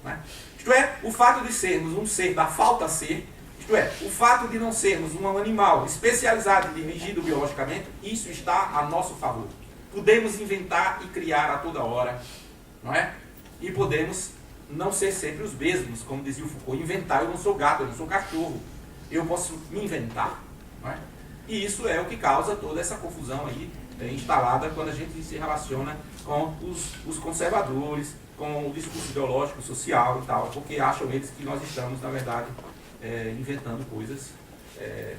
né? Isto é, o fato de sermos um ser da falta ser, isto é, o fato de não sermos um animal especializado e dirigido biologicamente, isso está a nosso favor. Podemos inventar e criar a toda hora, não é? E podemos não ser sempre os mesmos, como dizia o Foucault, inventar. Eu não sou gato, eu não sou cachorro, eu posso me inventar, não é? E isso é o que causa toda essa confusão aí instalada quando a gente se relaciona com os conservadores, com o discurso ideológico, social e tal, porque acham eles que nós estamos, na verdade, inventando coisas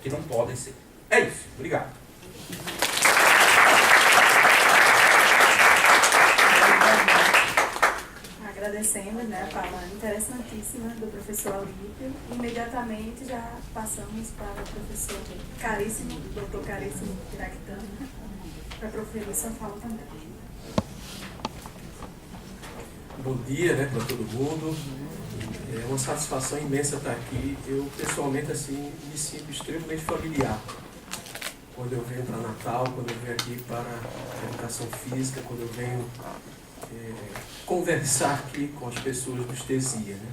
que não podem ser. É isso. Obrigado. Agradecendo, né, a fala interessantíssima do professor Alípio. Imediatamente já passamos para o professor caríssimo, doutor caríssimo Piractano, para proferir sua fala também. Bom dia, né, para todo mundo. É uma satisfação imensa estar aqui. Eu, pessoalmente, assim, me sinto extremamente familiar quando eu venho para Natal, quando eu venho aqui para a educação física, quando eu venho conversar aqui com as pessoas do Estesia, né?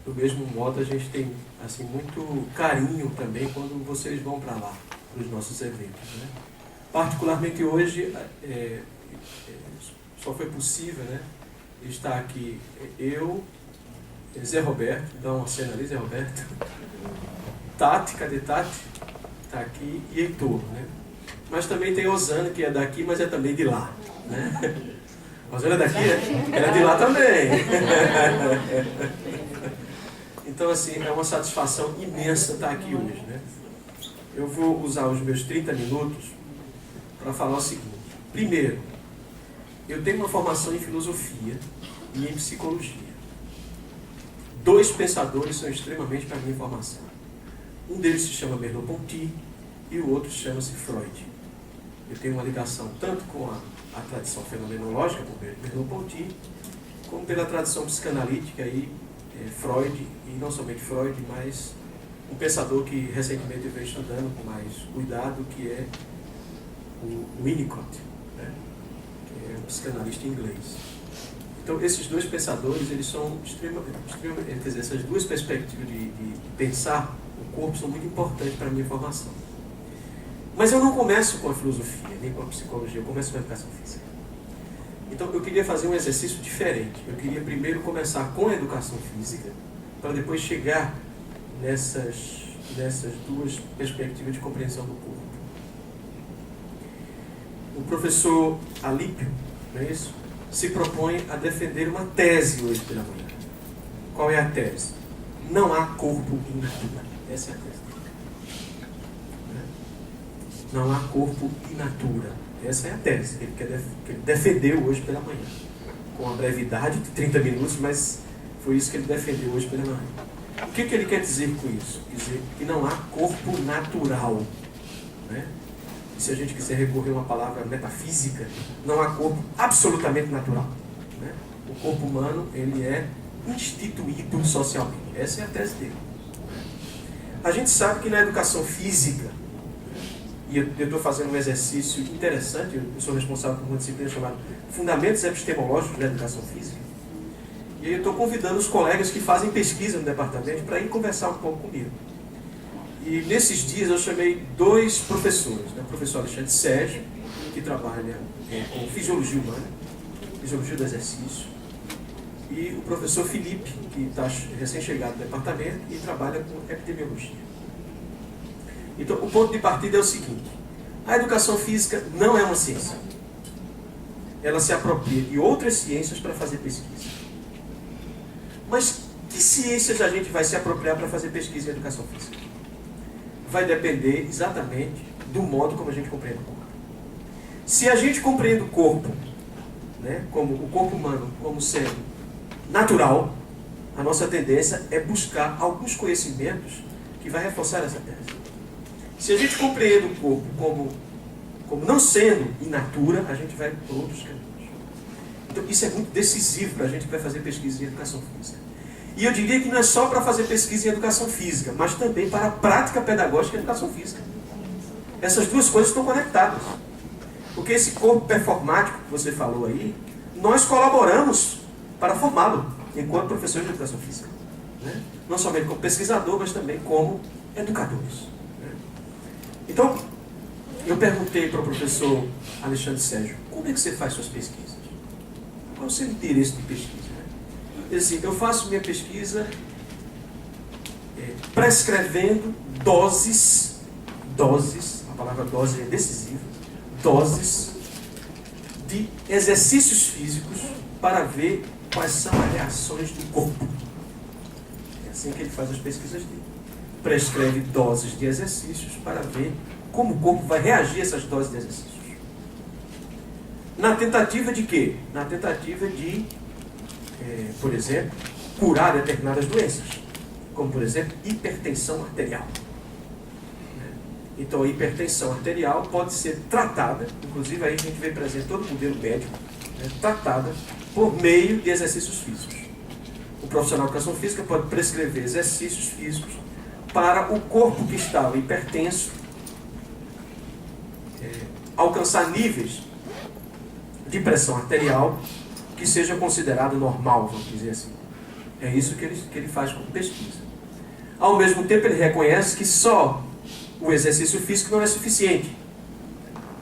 Do mesmo modo, a gente tem assim, muito carinho também quando vocês vão para lá, para os nossos eventos, né? Particularmente hoje, só foi possível, né, estar aqui eu, Zé Roberto, dá uma cena ali, Zé Roberto, Tati, cadê Tati? Está aqui, e Heitor, né? Mas também tem Osana, que é daqui, mas é também de lá, né? Osana é daqui, né? Ela é de lá também. Então, assim, é uma satisfação imensa estar aqui hoje, né? Eu vou usar os meus 30 minutos para falar o seguinte. Primeiro, eu tenho uma formação em filosofia e em psicologia. Dois pensadores são extremamente para a minha formação. Um deles se chama Merleau-Ponty e o outro chama-se Freud. Eu tenho uma ligação tanto com a tradição fenomenológica, por Merleau-Ponty, como pela tradição psicanalítica, Freud, e não somente Freud, mas um pensador que recentemente eu venho estudando com mais cuidado, que é o Winnicott, né? Que é um psicanalista inglês. Então, esses dois pensadores, eles são extremamente, quer dizer, essas duas perspectivas de pensar o corpo são muito importantes para a minha formação. Mas eu não começo com a filosofia, nem com a psicologia, eu começo com a educação física. Então, eu queria fazer um exercício diferente. Eu queria primeiro começar com a educação física, para depois chegar nessas duas perspectivas de compreensão do corpo. O professor Alípio, não é isso? Se propõe a defender uma tese hoje pela manhã. Qual é a tese? Não há corpo in natura. Essa é a tese dele. Não há corpo in natura. Essa é a tese que ele defendeu hoje pela manhã. Com a brevidade de 30 minutos, mas foi isso que ele defendeu hoje pela manhã. O que ele quer dizer com isso? Quer dizer que não há corpo natural, né? E se a gente quiser recorrer a uma palavra metafísica, não há corpo absolutamente natural, né? O corpo humano, ele é instituído socialmente. Essa é a tese dele. A gente sabe que na educação física, e eu estou fazendo um exercício interessante, eu sou responsável por uma disciplina chamada Fundamentos Epistemológicos da Educação Física, e aí eu estou convidando os colegas que fazem pesquisa no departamento para ir conversar um pouco comigo. E nesses dias eu chamei dois professores, né? O professor Alexandre Sérgio, que trabalha com fisiologia humana, fisiologia do exercício, e o professor Felipe, que está recém-chegado no departamento e trabalha com epidemiologia. Então, o ponto de partida é o seguinte: a educação física não é uma ciência. Ela se apropria de outras ciências para fazer pesquisa. Mas que ciências a gente vai se apropriar para fazer pesquisa em educação física? Vai depender exatamente do modo como a gente compreende o corpo. Se a gente compreende o corpo, né, como o corpo humano, como sendo natural, a nossa tendência é buscar alguns conhecimentos que vai reforçar essa tese. Se a gente compreende o corpo como não sendo in natura, a gente vai por outros caminhos. Então isso é muito decisivo para a gente que vai fazer pesquisa em educação física. E eu diria que não é só para fazer pesquisa em educação física, mas também para a prática pedagógica em educação física. Essas duas coisas estão conectadas. Porque esse corpo performático que você falou aí, nós colaboramos para formá-lo enquanto professores de educação física. Né? Não somente como pesquisador, mas também como educadores. Né? Então, eu perguntei para o professor Alexandre Sérgio, como é que você faz suas pesquisas? Qual é o seu interesse de pesquisa? Ele disse assim, eu faço minha pesquisa prescrevendo doses, a palavra dose é decisiva, doses de exercícios físicos para ver quais são as reações do corpo. É assim que ele faz as pesquisas dele. Prescreve doses de exercícios para ver como o corpo vai reagir a essas doses de exercícios. Na tentativa de quê? Na tentativa de, por exemplo, curar determinadas doenças, como, por exemplo, hipertensão arterial. Então, a hipertensão arterial pode ser tratada, inclusive aí a gente vê presente todo o modelo médico, tratada por meio de exercícios físicos. O profissional de educação física pode prescrever exercícios físicos para o corpo que está hipertenso alcançar níveis de pressão arterial que seja considerado normal, vamos dizer assim. É isso que ele faz com pesquisa. Ao mesmo tempo, ele reconhece que só o exercício físico não é suficiente,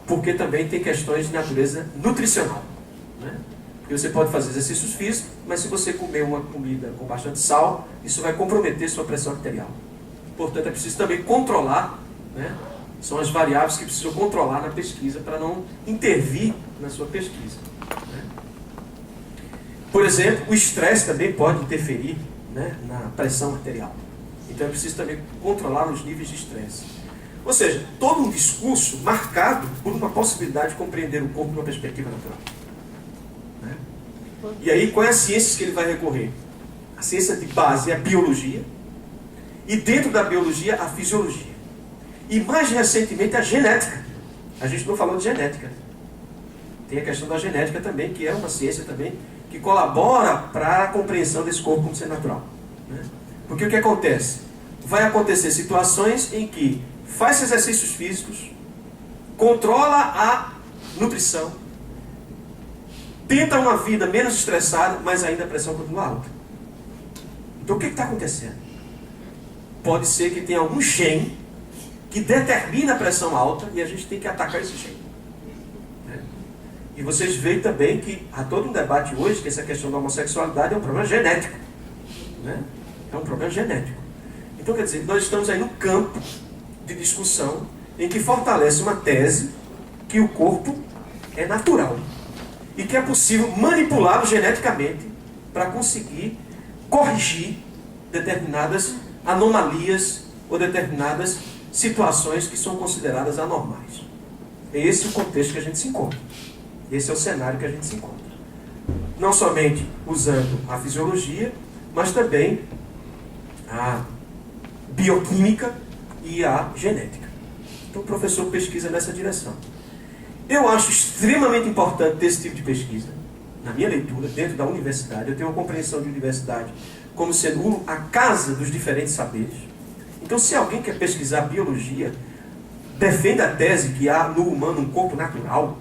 porque também tem questões de natureza nutricional. Né? Porque você pode fazer exercícios físicos, mas se você comer uma comida com bastante sal, isso vai comprometer sua pressão arterial. Portanto, é preciso também controlar, né? São as variáveis que precisam controlar na pesquisa para não intervir na sua pesquisa. Né? Por exemplo, o estresse também pode interferir, né, na pressão arterial. Então é preciso também controlar os níveis de estresse. Ou seja, todo um discurso marcado por uma possibilidade de compreender o corpo numa perspectiva natural. Né? E aí, qual é a ciência que ele vai recorrer? A ciência de base é a biologia, e dentro da biologia, a fisiologia. E mais recentemente, a genética. A gente não falou de genética. Tem a questão da genética também, que é uma ciência também que colabora para a compreensão desse corpo como ser natural. Né? Porque o que acontece? Vai acontecer situações em que faz exercícios físicos, controla a nutrição, tenta uma vida menos estressada, mas ainda a pressão continua alta. Então o que está acontecendo? Pode ser que tenha algum gene que determina a pressão alta e a gente tem que atacar esse gene. Né? E vocês veem também que há todo um debate hoje que essa questão da homossexualidade é um problema genético. Né? É um problema genético. Então, quer dizer, nós estamos aí no campo de discussão em que fortalece uma tese que o corpo é natural e que é possível manipulá-lo geneticamente para conseguir corrigir determinadas anomalias ou determinadas situações que são consideradas anormais. É esse o contexto que a gente se encontra. Esse é o cenário que a gente se encontra. Não somente usando a fisiologia, mas também a bioquímica e a genética. Então o professor pesquisa nessa direção. Eu acho extremamente importante ter esse tipo de pesquisa. Na minha leitura, dentro da universidade, eu tenho uma compreensão de universidade como sendo a casa dos diferentes saberes. Então, se alguém quer pesquisar biologia, defende a tese que há no humano um corpo natural,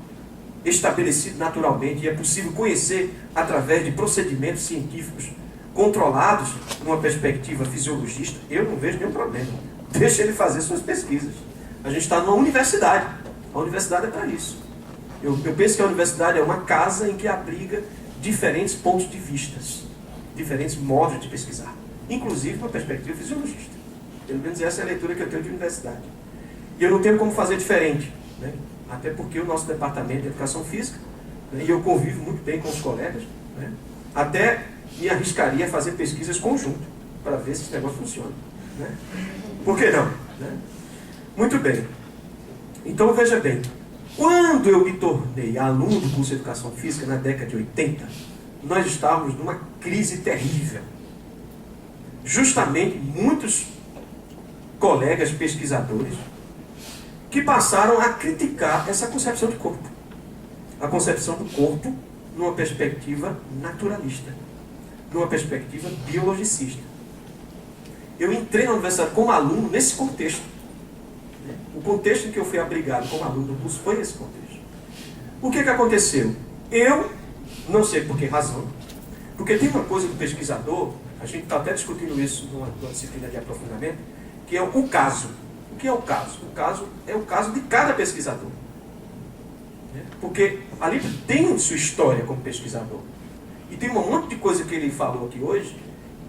estabelecido naturalmente, e é possível conhecer através de procedimentos científicos controlados numa perspectiva fisiologista, eu não vejo nenhum problema. Deixa ele fazer suas pesquisas. A gente está numa universidade. A universidade é para isso. Eu penso que a universidade é uma casa em que abriga diferentes pontos de vista, diferentes modos de pesquisar, inclusive uma perspectiva fisiologista. Pelo menos essa é a leitura que eu tenho de universidade. E eu não tenho como fazer diferente, né? Até porque o nosso departamento de educação física, né, e eu convivo muito bem com os colegas, né, até me arriscaria a fazer pesquisas conjuntas para ver se esse negócio funciona. Né? Por que não? Né? Muito bem. Então veja bem, quando eu me tornei aluno do curso de educação física na década de 80, nós estávamos numa crise terrível. Justamente muitos colegas pesquisadores que passaram a criticar essa concepção de corpo. A concepção do corpo numa perspectiva naturalista, numa perspectiva biologicista. Eu entrei na universidade como aluno nesse contexto. O contexto em que eu fui abrigado como aluno do curso foi esse contexto. O que aconteceu? Eu, não sei por que razão, porque tem uma coisa do pesquisador, a gente está até discutindo isso numa disciplina de aprofundamento, que é o caso. O que é o caso? O caso é o caso de cada pesquisador. Porque ali tem sua história como pesquisador. E tem um monte de coisa que ele falou aqui hoje,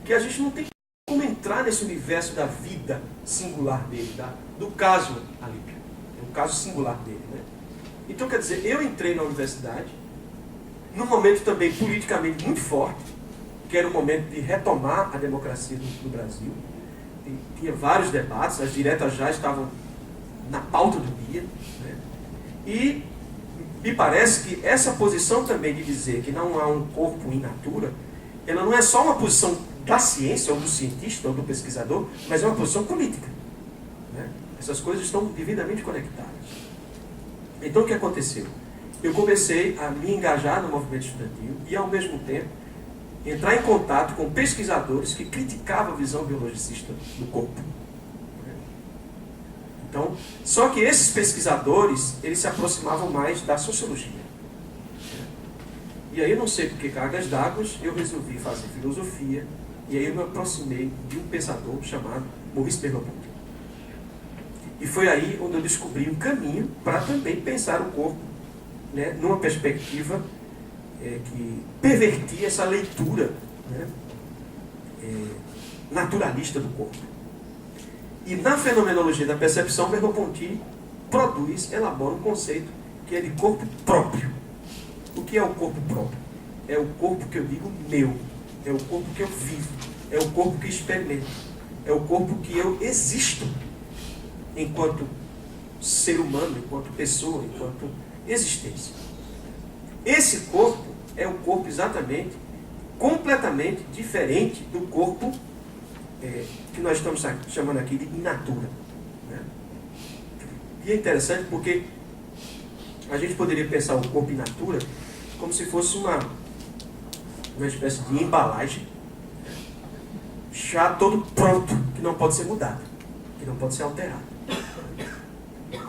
que a gente não tem como entrar nesse universo da vida singular dele, do caso Alípio. É um caso singular dele. Né? Então, quer dizer, eu entrei na universidade, num momento também politicamente muito forte, que era o momento de retomar a democracia no Brasil. Tinha vários debates, as diretas já estavam na pauta do dia. Né? E me parece que essa posição também de dizer que não há um corpo in natura, ela não é só uma posição da ciência, ou do cientista, ou do pesquisador, mas é uma posição política. Né? Essas coisas estão devidamente conectadas. Então o que aconteceu? Eu comecei a me engajar no movimento estudantil e, ao mesmo tempo, entrar em contato com pesquisadores que criticavam a visão biologicista do corpo. Então, só que esses pesquisadores, eles se aproximavam mais da sociologia. E aí, eu não sei por que cargas d'água, eu resolvi fazer filosofia, e aí eu me aproximei de um pensador chamado Maurice Merleau-Ponty. E foi aí onde eu descobri um caminho para também pensar o corpo, né, numa perspectiva que pervertia essa leitura, né, naturalista do corpo. E na fenomenologia da percepção, Merleau-Ponty elabora um conceito que é de corpo próprio. O que é o corpo próprio? É o corpo que eu digo meu, é o corpo que eu vivo, é o corpo que experimento, é o corpo que eu existo enquanto ser humano, enquanto pessoa, enquanto existência. Esse corpo é o corpo exatamente, completamente diferente do corpo que nós estamos chamando aqui de in natura. Né? E é interessante porque a gente poderia pensar o corpo in natura como se fosse uma espécie de embalagem, já todo pronto, que não pode ser mudado, que não pode ser alterado.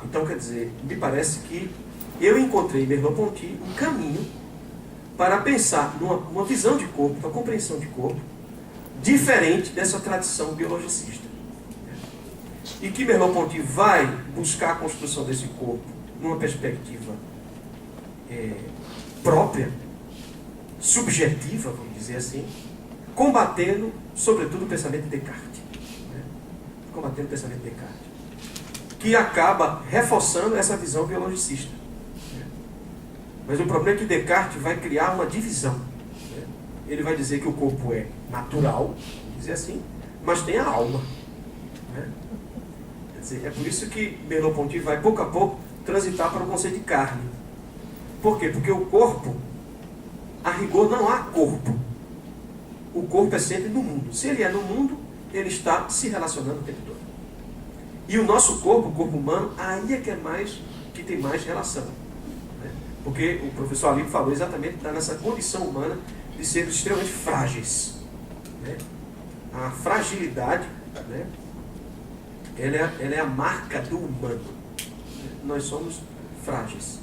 Então, quer dizer, me parece que eu encontrei em Merleau-Ponty um caminho para pensar numa visão de corpo, uma compreensão de corpo, diferente dessa tradição biologicista. E que Merleau-Ponty vai buscar a construção desse corpo numa perspectiva própria, subjetiva, vamos dizer assim, combatendo, sobretudo, o pensamento de Descartes. Né? Combatendo o pensamento de Descartes. Que acaba reforçando essa visão biologicista. Né? Mas o problema é que Descartes vai criar uma divisão. Né? Ele vai dizer que o corpo é natural, vamos dizer assim, mas tem a alma. Né? Quer dizer, é por isso que Merleau-Ponty vai, pouco a pouco, transitar para o conceito de carne. Por quê? Porque o corpo, a rigor, não há corpo. O corpo é sempre no mundo. Se ele é no mundo, ele está se relacionando o tempo todo. E o nosso corpo, o corpo humano, aí é que tem mais relação. Né? Porque o professor Alípio falou exatamente, está nessa condição humana de sermos extremamente frágeis. Né? A fragilidade, né? ela é a marca do humano. Nós somos frágeis.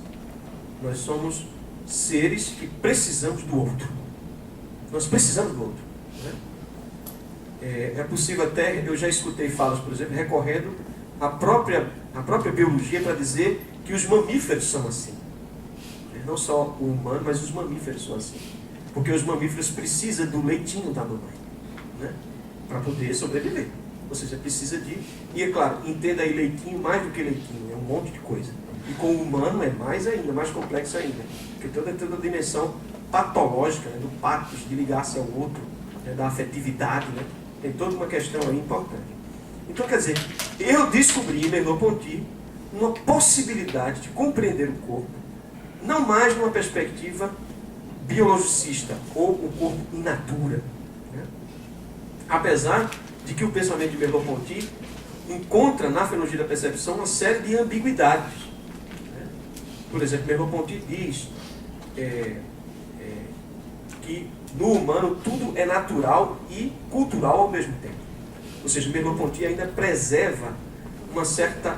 Nós somos seres que precisamos do outro. Nós precisamos do outro. Né? É possível até, eu já escutei falas, por exemplo, recorrendo à própria biologia para dizer que os mamíferos são assim. Não só o humano, mas os mamíferos são assim. Porque os mamíferos precisam do leitinho da mamãe, né? Para poder sobreviver. Ou seja, precisa de... E é claro, entenda aí leitinho mais do que leitinho, é um monte de coisa. E com o humano é mais ainda, mais complexo ainda. Porque toda a dimensão patológica, né, do patos, de ligar-se ao outro, né, da afetividade, né, tem toda uma questão aí importante. Então, quer dizer, eu descobri em Merleau-Ponty uma possibilidade de compreender o corpo, não mais numa perspectiva biologicista ou o corpo in natura. Né? Apesar de que o pensamento de Merleau-Ponty encontra na fenomenologia da percepção uma série de ambiguidades. Né? Por exemplo, Merleau-Ponty diz que no humano tudo é natural e cultural ao mesmo tempo. Ou seja, Merleau-Ponty ainda preserva uma certa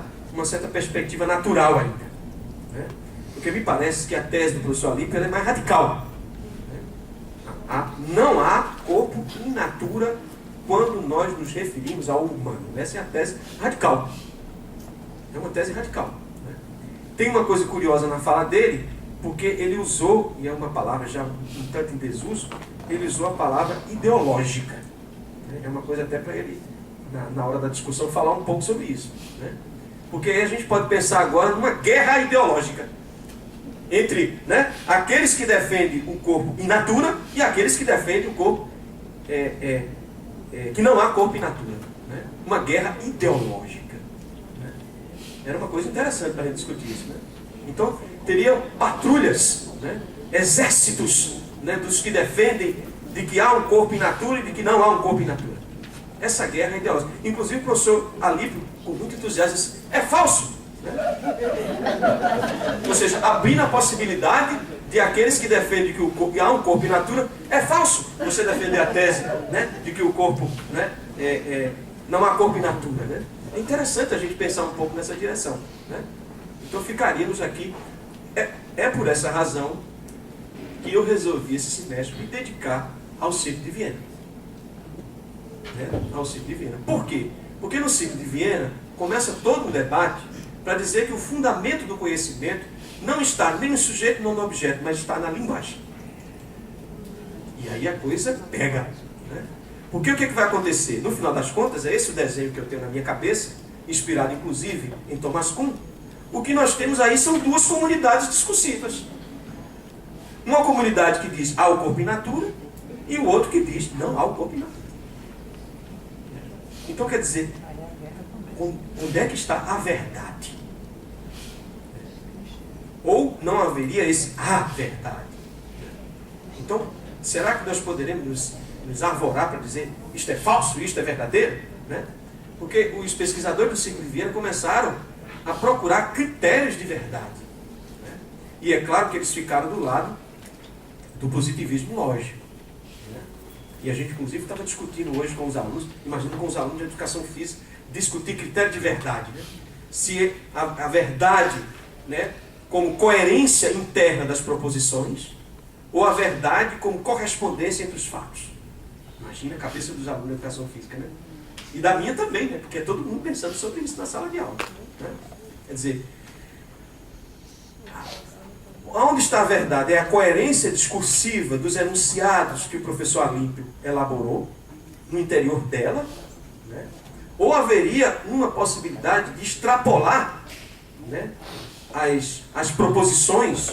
perspectiva natural ainda. Né? Porque me parece que a tese do professor Alípio é mais radical. Né? Não há corpo in natura quando nós nos referimos ao humano. Essa é a tese radical. É uma tese radical. Né? Tem uma coisa curiosa na fala dele, porque ele usou, e é uma palavra já um tanto em desuso, ele usou a palavra ideológica. Né? É uma coisa até para ele, na hora da discussão, falar um pouco sobre isso. Né? Porque aí a gente pode pensar agora numa guerra ideológica entre, né, aqueles que defendem o corpo in natura e aqueles que defendem o corpo que não há corpo in natura. Né? Uma guerra ideológica. Né? Era uma coisa interessante para a gente discutir isso. Né? Então, teriam patrulhas, né? Exércitos, né, dos que defendem de que há um corpo in natura e de que não há um corpo in natura. Essa guerra é ideológica. Inclusive o professor Alípio, com muito entusiasmo, disse, é falso. Né? Ou seja, abrindo a possibilidade de aqueles que defendem que há um corpo in natura, é falso você defender a tese, né, de que o corpo, né, não há corpo in natura. Né? É interessante a gente pensar um pouco nessa direção. Né? Então ficaríamos aqui. É por essa razão que eu resolvi esse semestre me dedicar ao Ciclo de Viena. Né? Ao Ciclo de Viena. Por quê? Porque no Ciclo de Viena começa todo um debate para dizer que o fundamento do conhecimento não está nem no sujeito nem no objeto, mas está na linguagem. E aí a coisa pega. Né? Porque o que vai acontecer? No final das contas, é esse o desenho que eu tenho na minha cabeça, inspirado inclusive em Thomas Kuhn. O que nós temos aí são duas comunidades discursivas. Uma comunidade que diz há o corpo in natura e o outro que diz não há o corpo in natura. Então quer dizer, onde é que está a verdade? Ou não haveria esse a verdade? Então, será que nós poderemos nos arvorar para dizer isto é falso, isto é verdadeiro? Né? Porque os pesquisadores do Ciclo de Viena começaram a procurar critérios de verdade. Né? E é claro que eles ficaram do lado do positivismo lógico. Né? E a gente, inclusive, estava discutindo hoje com os alunos, imagina com os alunos de educação física, discutir critério de verdade. Né? Se a verdade, né, como coerência interna das proposições, ou a verdade como correspondência entre os fatos. Imagina a cabeça dos alunos de educação física, né? E da minha também, né? Porque é todo mundo pensando sobre isso na sala de aula. Né? Quer dizer, onde está a verdade? É a coerência discursiva dos enunciados que o professor Alípio elaborou no interior dela, né? Ou haveria uma possibilidade de extrapolar, né, as proposições,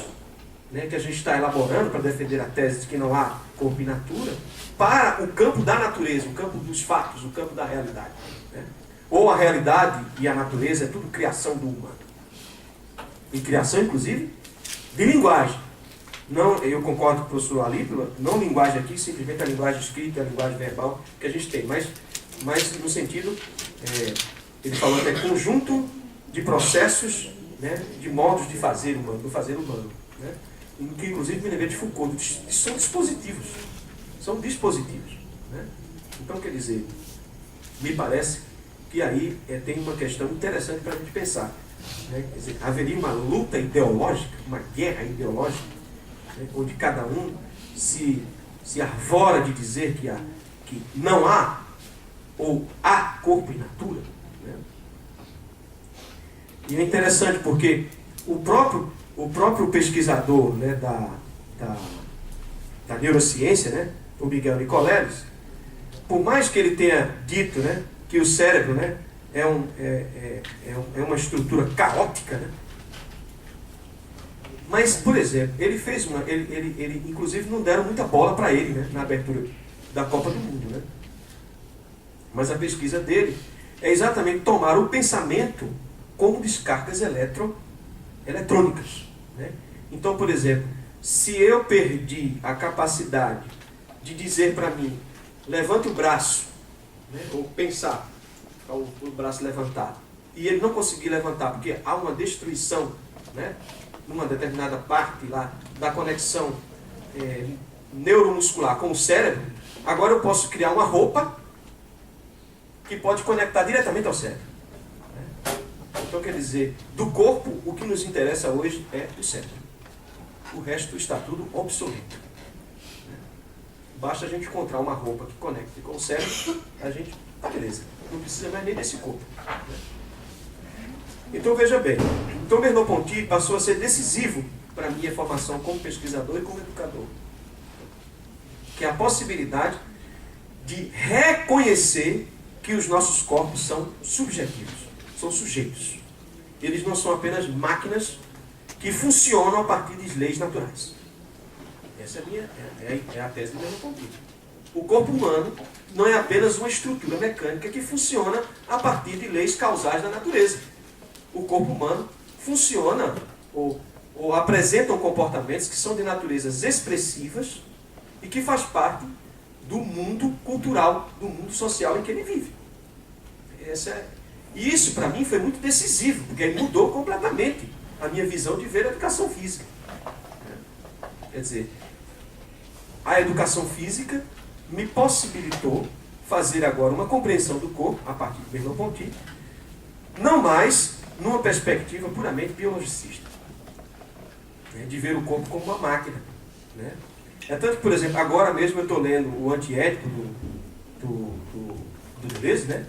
né, que a gente está elaborando para defender a tese de que não há corpo in natura, para o campo da natureza, o campo dos fatos, o campo da realidade. Né? Ou a realidade e a natureza é tudo criação do humano. E criação, inclusive, de linguagem. Não, eu concordo com o professor Alípio, não linguagem aqui, simplesmente a linguagem escrita, a linguagem verbal que a gente tem, mas no sentido, ele falou até conjunto de processos, né, de modos de fazer humano, do fazer humano. Né? Que inclusive me lembrei de Foucault, são dispositivos. São dispositivos. Né? Então, quer dizer, me parece que aí tem uma questão interessante para a gente pensar. Né? Quer dizer, haveria uma luta ideológica, uma guerra ideológica, né? Onde cada um se arvora de dizer que não há ou há corpo in natura. Né? E é interessante porque o próprio pesquisador, né, da neurociência, né, o Miguel Nicoleles, por mais que ele tenha dito, né, que o cérebro, né, é uma estrutura caótica, né, mas, por exemplo, ele fez ele inclusive não deram muita bola para ele, né, na abertura da Copa do Mundo, né? Mas a pesquisa dele é exatamente tomar o pensamento como descargas eletrônicas. Né? Então, por exemplo, se eu perdi a capacidade de dizer para mim, levante o braço, né, ou pensar, o braço levantado, e ele não conseguir levantar, porque há uma destruição, né, numa determinada parte lá da conexão neuromuscular com o cérebro, agora eu posso criar uma roupa que pode conectar diretamente ao cérebro. Né? Então, quer dizer, do corpo, o que nos interessa hoje é o cérebro. O resto está tudo obsoleto. Né? Basta a gente encontrar uma roupa que conecte com o cérebro, a gente, tá beleza, não precisa mais nem desse corpo. Né? Então, veja bem, então Merleau-Ponty passou a ser decisivo para a minha formação como pesquisador e como educador. Que é a possibilidade de reconhecer que os nossos corpos são subjetivos, são sujeitos. Eles não são apenas máquinas que funcionam a partir de leis naturais. Essa é a tese de Merleau-Ponty. O corpo humano não é apenas uma estrutura mecânica que funciona a partir de leis causais da natureza. O corpo humano funciona ou apresentam comportamentos que são de naturezas expressivas e que faz parte do mundo cultural, do mundo social em que ele vive. E isso, para mim, foi muito decisivo, porque ele mudou completamente a minha visão de ver a educação física. Quer dizer, a educação física me possibilitou fazer agora uma compreensão do corpo, a partir de Merleau-Ponty, não mais numa perspectiva puramente biologicista, né, de ver o corpo como uma máquina. Né? É tanto que, por exemplo, agora mesmo eu estou lendo o Antiético do Deleuze, né?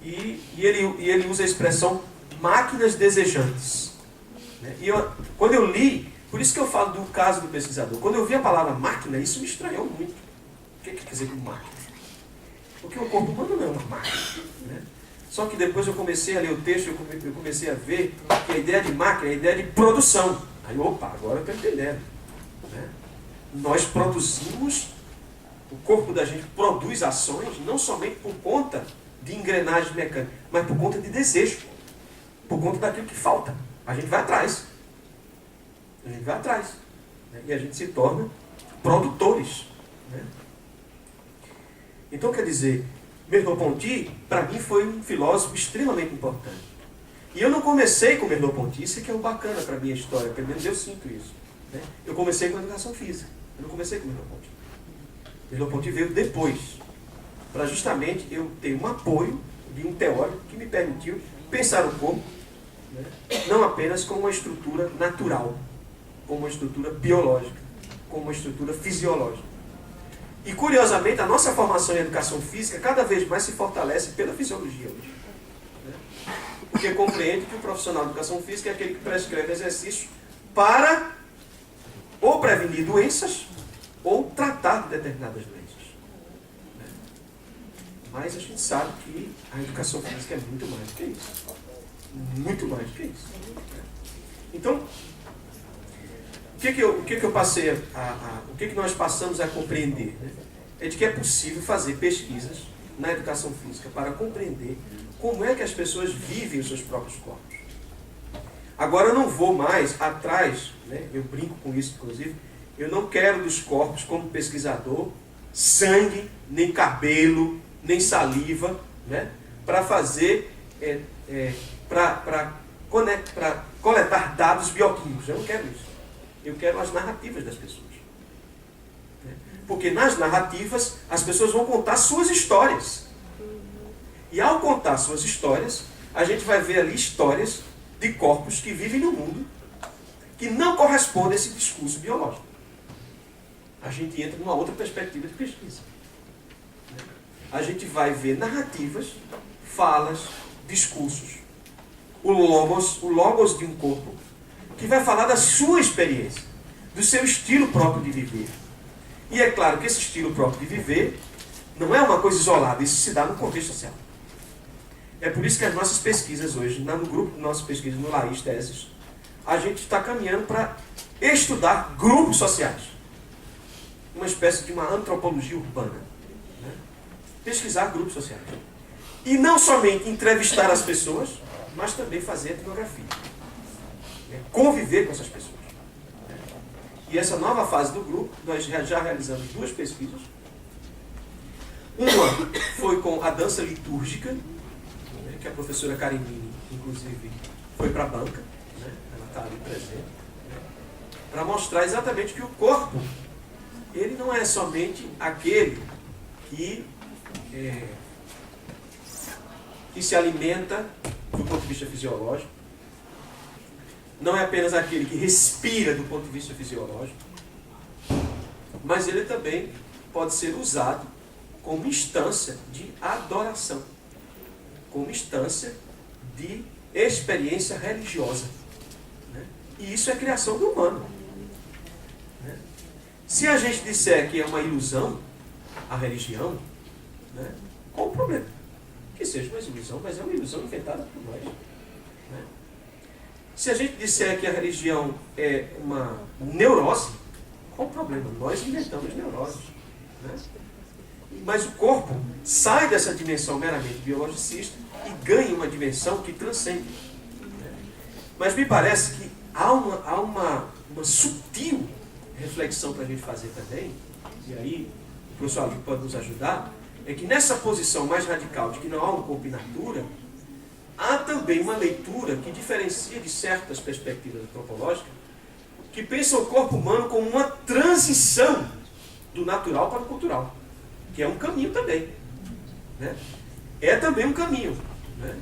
E ele usa a expressão máquinas desejantes. Né? E quando eu li, por isso que eu falo do caso do pesquisador, quando eu vi a palavra máquina, isso me estranhou muito. O que quer dizer com máquina? Porque o corpo humano não é uma máquina. Né? Só que depois eu comecei a ler o texto, eu comecei a ver que a ideia de máquina é a ideia de produção. Aí, opa, agora eu estou entendendo. Né? Nós produzimos, o corpo da gente produz ações, não somente por conta de engrenagens mecânicas, mas por conta de desejo, por conta daquilo que falta. A gente vai atrás. A gente vai atrás. Né? E a gente se torna produtores. Né? Então, quer dizer, Merleau-Ponty, para mim, foi um filósofo extremamente importante. E eu não comecei com Merleau-Ponty, isso é que é o bacana para a minha história, pelo menos eu sinto isso. Né? Eu comecei com a educação física, eu não comecei com Merleau-Ponty. Merleau-Ponty veio depois, para justamente eu ter um apoio de um teórico que me permitiu pensar o corpo, né, não apenas como uma estrutura natural, como uma estrutura biológica, como uma estrutura fisiológica. E, curiosamente, a nossa formação em educação física cada vez mais se fortalece pela fisiologia hoje. Né? Porque compreende que o profissional de educação física é aquele que prescreve exercícios para ou prevenir doenças ou tratar de determinadas doenças. Né? Mas a gente sabe que a educação física é muito mais do que isso. Muito mais do que isso. Então, o que eu passei o que nós passamos a compreender? Né? É de que é possível fazer pesquisas na educação física para compreender como é que as pessoas vivem os seus próprios corpos. Agora eu não vou mais atrás, né? Eu brinco com isso inclusive, eu não quero dos corpos como pesquisador sangue, nem cabelo, nem saliva, né? Para fazer, para coletar dados bioquímicos. Eu não quero isso. Eu quero as narrativas das pessoas. Porque nas narrativas, as pessoas vão contar suas histórias. E ao contar suas histórias, a gente vai ver ali histórias de corpos que vivem no mundo que não correspondem a esse discurso biológico. A gente entra numa outra perspectiva de pesquisa. A gente vai ver narrativas, falas, discursos. O logos de um corpo, que vai falar da sua experiência, do seu estilo próprio de viver. E é claro que esse estilo próprio de viver não é uma coisa isolada, isso se dá no contexto social. É por isso que as nossas pesquisas hoje, no grupo de nossas pesquisas no Laís Teses, a gente está caminhando para estudar grupos sociais. Uma espécie de uma antropologia urbana. Né? Pesquisar grupos sociais. E não somente entrevistar as pessoas, mas também fazer etnografia. Conviver com essas pessoas. E essa nova fase do grupo, nós já realizamos 2 pesquisas. Uma foi com a dança litúrgica, né, que a professora Karenine, inclusive, foi para a banca, né, ela está ali presente, né, para mostrar exatamente que o corpo, ele não é somente aquele que se alimenta do ponto de vista fisiológico, não é apenas aquele que respira do ponto de vista fisiológico, mas ele também pode ser usado como instância de adoração, como instância de experiência religiosa. Né? E isso é criação do humano. Né? Se a gente disser que é uma ilusão a religião, né? Qual o problema? Que seja uma ilusão, mas é uma ilusão inventada por nós. Né? Se a gente disser que a religião é uma neurose, qual o problema? Nós inventamos neuroses. Né? Mas o corpo sai dessa dimensão meramente biologicista e ganha uma dimensão que transcende. Né? Mas me parece que há uma sutil reflexão para a gente fazer também, e aí o professor Ali pode nos ajudar, é que nessa posição mais radical de que não há um corpo in natura, há também uma leitura que diferencia de certas perspectivas antropológicas que pensam o corpo humano como uma transição do natural para o cultural, que é um caminho também. Né? É também um caminho. Né?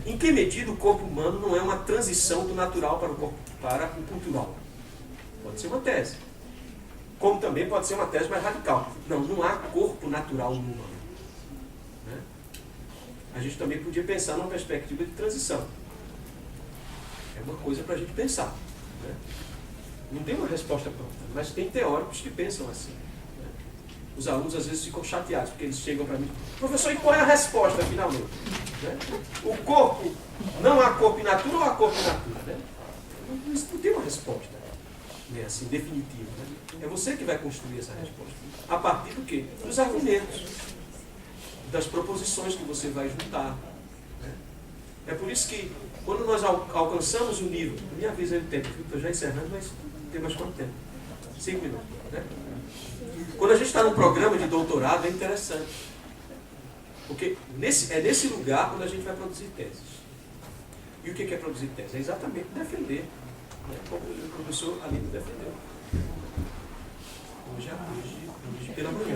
Em que medida o corpo humano não é uma transição do natural para o cultural? Pode ser uma tese. Como também pode ser uma tese mais radical. Não há corpo natural no humano. Né? A gente também podia pensar numa perspectiva de transição. É uma coisa para a gente pensar. Né? Não tem uma resposta pronta, mas tem teóricos que pensam assim. Né? Os alunos às vezes ficam chateados, porque eles chegam para mim, professor, e qual é a resposta finalmente? Né? O corpo, não há corpo in natura ou há corpo in natura? Né? Não tem uma resposta, né? Assim, definitiva. Né? É você que vai construir essa resposta. A partir do quê? Dos argumentos, das proposições que você vai juntar. Né? É por isso que, quando nós alcançamos o nível, me avisa aí o tempo, estou já encerrando, mas tem mais quanto tempo? 5 minutos. Né? Quando a gente está num programa de doutorado, é interessante. Porque é nesse lugar quando a gente vai produzir teses. E o que é produzir tese? É exatamente defender. Né? Como o professor Alino defendeu. Hoje pela manhã.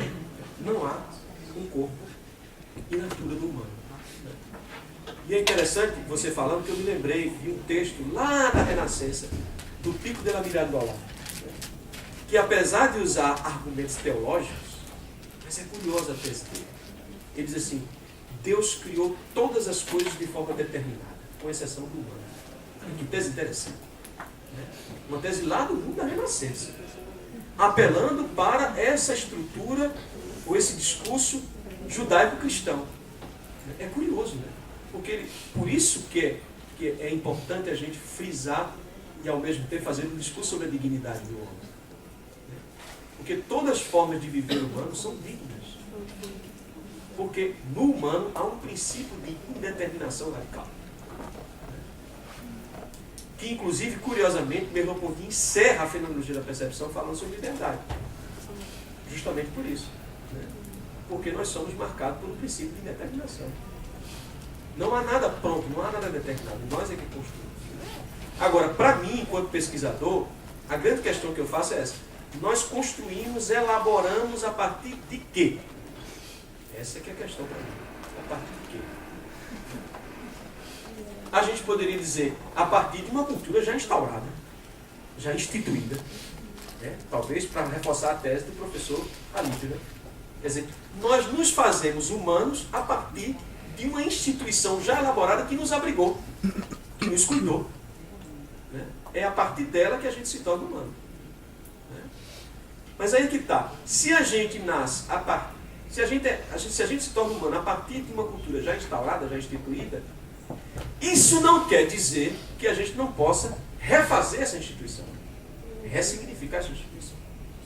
Não há um corpo in natura do humano. E é interessante você falando que eu me lembrei de um texto lá da Renascença, do Pico della Mirandola, que apesar de usar argumentos teológicos, mas é curiosa a tese dele. Ele diz assim, Deus criou todas as coisas de forma determinada, com exceção do humano. Que tese interessante. Uma tese lá do mundo da Renascença, apelando para essa estrutura, ou esse discurso judaico-cristão. É curioso, né? Porque por isso que é importante a gente frisar e ao mesmo tempo fazer um discurso sobre a dignidade do homem. Porque todas as formas de viver humano são dignas. Porque no humano há um princípio de indeterminação radical. Que inclusive, curiosamente, Merleau-Ponty encerra a fenomenologia da percepção falando sobre liberdade. Justamente por isso. Porque nós somos marcados pelo princípio de indeterminação. Não há nada pronto, não há nada determinado. Nós é que construímos. Agora, para mim, enquanto pesquisador, a grande questão que eu faço é essa. Nós construímos, elaboramos a partir de quê? Essa é que é a questão para mim. A partir de quê? A gente poderia dizer, a partir de uma cultura já instaurada, já instituída. Né? Talvez para reforçar a tese do professor Alípio. Né? Quer dizer, nós nos fazemos humanos a partir de uma instituição já elaborada que nos abrigou, que nos cuidou. Né? É a partir dela que a gente se torna humano. Né? Mas aí que está. Se a gente nasce a partir, se a gente se torna humano a partir de uma cultura já instaurada, já instituída, isso não quer dizer que a gente não possa refazer essa instituição, ressignificar essa instituição.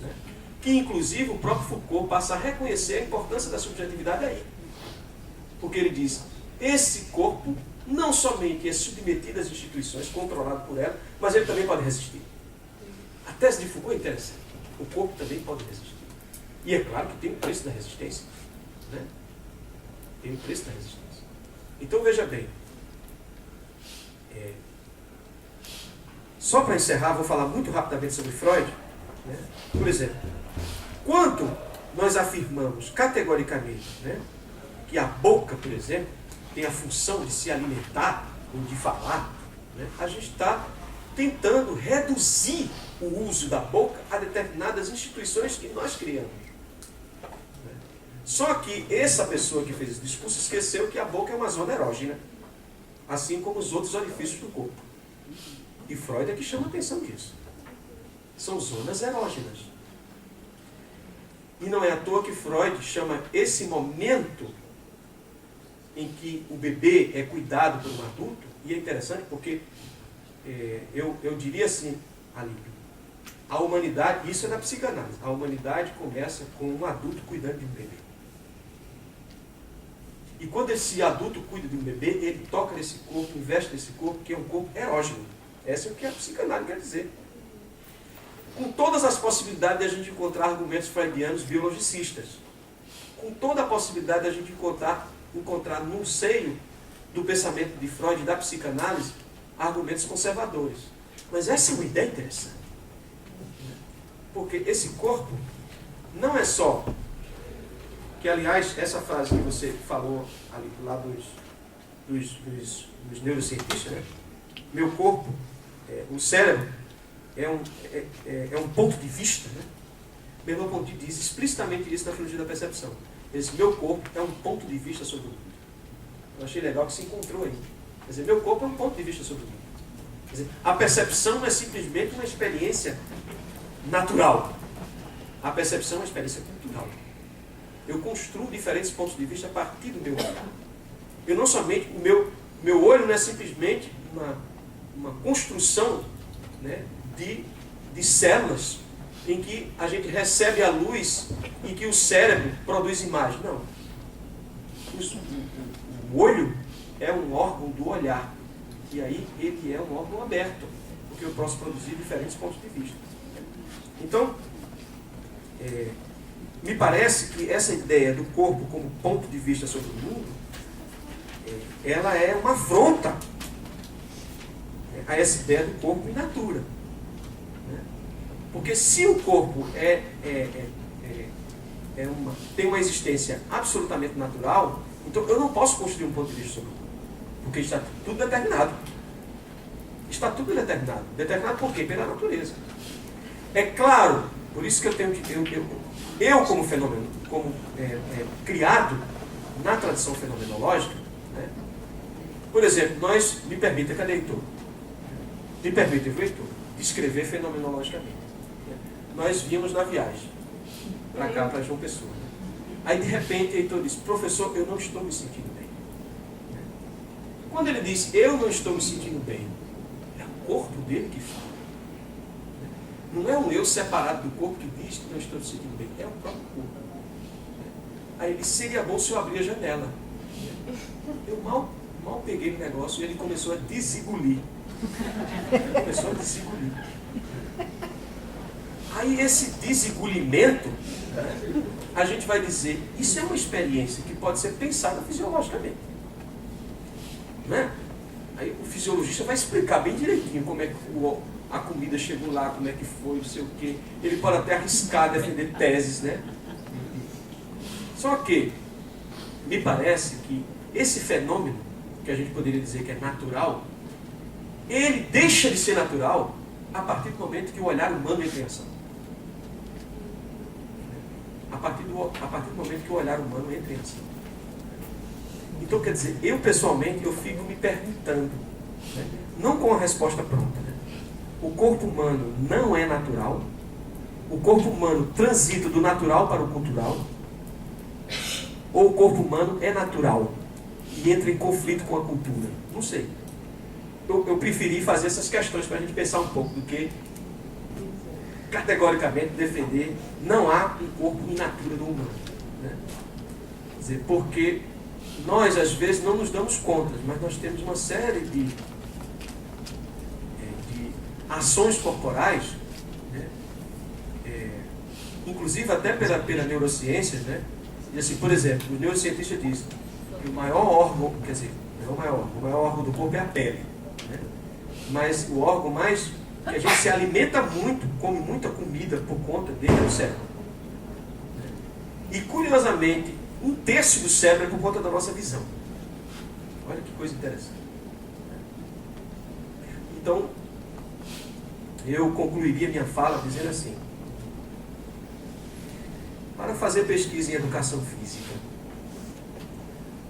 Né? Que inclusive o próprio Foucault passa a reconhecer a importância da subjetividade aí. Porque ele diz, esse corpo não somente é submetido às instituições, controlado por ela, mas ele também pode resistir. A tese de Foucault é interessante. O corpo também pode resistir. E é claro que tem o preço da resistência. Né? Tem o preço da resistência. Então veja bem. Só para encerrar, vou falar muito rapidamente sobre Freud. Né? Por exemplo, quando nós afirmamos categoricamente, né, que a boca, por exemplo, tem a função de se alimentar ou de falar, né, a gente está tentando reduzir o uso da boca a determinadas instituições que nós criamos. Só que essa pessoa que fez esse discurso esqueceu que a boca é uma zona erógena, assim como os outros orifícios do corpo. E Freud é que chama a atenção disso. São zonas erógenas. E não é à toa que Freud chama esse momento em que o bebê é cuidado por um adulto, e é interessante porque eu diria assim, Alípio, a humanidade, isso é da psicanálise, a humanidade começa com um adulto cuidando de um bebê. E quando esse adulto cuida de um bebê, ele toca nesse corpo, investe nesse corpo, que é um corpo erógeno. Essa é o que a psicanálise quer dizer. Com todas as possibilidades de a gente encontrar argumentos freudianos biologicistas. Com toda a possibilidade de a gente encontrar no seio do pensamento de Freud e da psicanálise argumentos conservadores. Mas essa é uma ideia interessante. Porque esse corpo não é só... Que, aliás, essa frase que você falou ali, lá dos neurocientistas, né? Meu corpo, o cérebro, é um ponto de vista, né? Merleau-Ponty diz explicitamente isso na filosofia da percepção. Esse meu corpo é um ponto de vista sobre o mundo. Eu achei legal que se encontrou aí. Quer dizer, meu corpo é um ponto de vista sobre o mundo. Quer dizer, a percepção não é simplesmente uma experiência natural. A percepção é uma experiência cultural. Eu construo diferentes pontos de vista a partir do meu olhar. Eu não somente, o meu olho não é simplesmente uma construção, né, de células em que a gente recebe a luz e que o cérebro produz imagem. Não. O olho é um órgão do olhar. E aí ele é um órgão aberto, porque eu posso produzir diferentes pontos de vista. Então, me parece que essa ideia do corpo como ponto de vista sobre o mundo, ela é uma afronta a essa ideia do corpo in natura. Porque se o corpo tem uma existência absolutamente natural, então eu não posso construir um ponto de vista sobre o corpo. Porque está tudo determinado. Está tudo determinado. Determinado por quê? Pela natureza. É claro, por isso que eu como fenômeno, como criado na tradição fenomenológica, né? Por exemplo, me permita, cadê Heitor? Me permita, Heitor, descrever fenomenologicamente. Né? Nós vimos na viagem, para cá, para João Pessoa. Né? Aí, de repente, Heitor disse, professor, eu não estou me sentindo bem. Né? Quando ele disse, eu não estou me sentindo bem, é o corpo dele que fala. Não é um eu separado do corpo que diz que não estou me sentindo bem, é o próprio corpo. Aí ele disse, seria bom se eu abrir a janela. Eu mal peguei o negócio e ele começou a desengolir. Aí esse desengolimento, né, a gente vai dizer, isso é uma experiência que pode ser pensada fisiologicamente. Né? Aí o fisiologista vai explicar bem direitinho como é que a comida chegou lá, como é que foi, não sei o quê. Ele pode até arriscar defender teses, né? Só que me parece que esse fenômeno, que a gente poderia dizer que é natural, ele deixa de ser natural a partir do momento que o olhar humano entra em ação. A partir do momento que o olhar humano entra em ação. Então, quer dizer, eu pessoalmente, eu fico me perguntando, né? Não com a resposta pronta, né? O corpo humano não é natural? O corpo humano transita do natural para o cultural? Ou o corpo humano é natural e entra em conflito com a cultura? Não sei. Eu preferi fazer essas questões para a gente pensar um pouco do que categoricamente defender não há um corpo in natura do humano. Né? Quer dizer, porque nós às vezes não nos damos conta, mas nós temos uma série de ações corporais, né, inclusive até pela neurociência, né? E assim, por exemplo, os neurocientistas dizem que o maior órgão, quer dizer, não é o maior órgão do corpo é a pele, né? Mas o órgão mais que a gente se alimenta muito, come muita comida por conta dele é o cérebro. E curiosamente, 1/3 do cérebro é por conta da nossa visão. Olha que coisa interessante. Então, eu concluiria minha fala dizendo assim: para fazer pesquisa em educação física,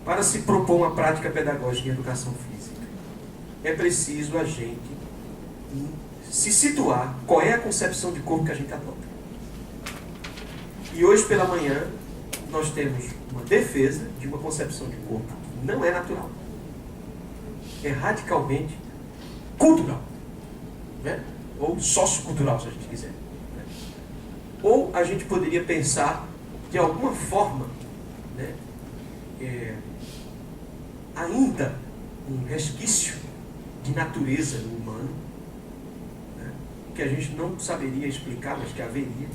para se propor uma prática pedagógica em educação física, é preciso a gente se situar qual é a concepção de corpo que a gente adota. E hoje pela manhã nós temos uma defesa de uma concepção de corpo que não é natural. É radicalmente cultural, né? Ou sociocultural, se a gente quiser. Ou a gente poderia pensar de alguma forma, né, ainda um resquício de natureza no humano, né, que a gente não saberia explicar, mas que haveria,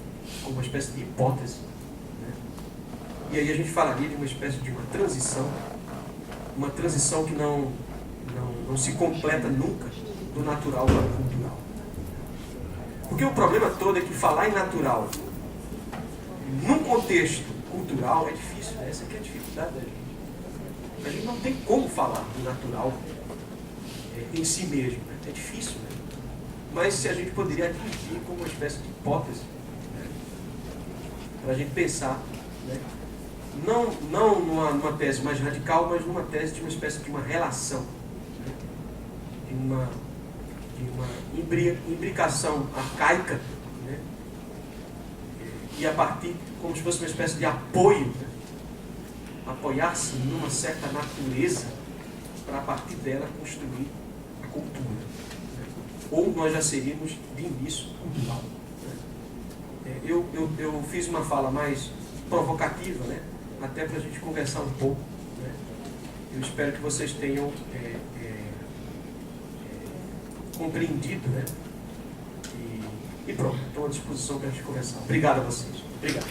como uma espécie de hipótese. Né? E aí a gente falaria de uma espécie de uma transição que não se completa nunca do natural para o cultural. Porque o problema todo é que falar em natural num contexto cultural é difícil, né? Essa aqui é a dificuldade da gente. A gente não tem como falar do natural em si mesmo, né? É difícil, né? Mas se a gente poderia admitir como uma espécie de hipótese, né? Para a gente pensar, né? Não numa tese mais radical, mas numa tese de uma espécie de uma relação, né? de uma imbricação arcaica, né? E a partir, como se fosse uma espécie de apoio, né? Apoiar-se numa certa natureza para a partir dela construir a cultura, né? Ou nós já seríamos de início cultural, né? Eu fiz uma fala mais provocativa, né? Até para a gente conversar um pouco, né? Eu espero que vocês tenham compreendido, né? E pronto, estou à disposição para a gente conversar. Obrigado a vocês. Obrigado.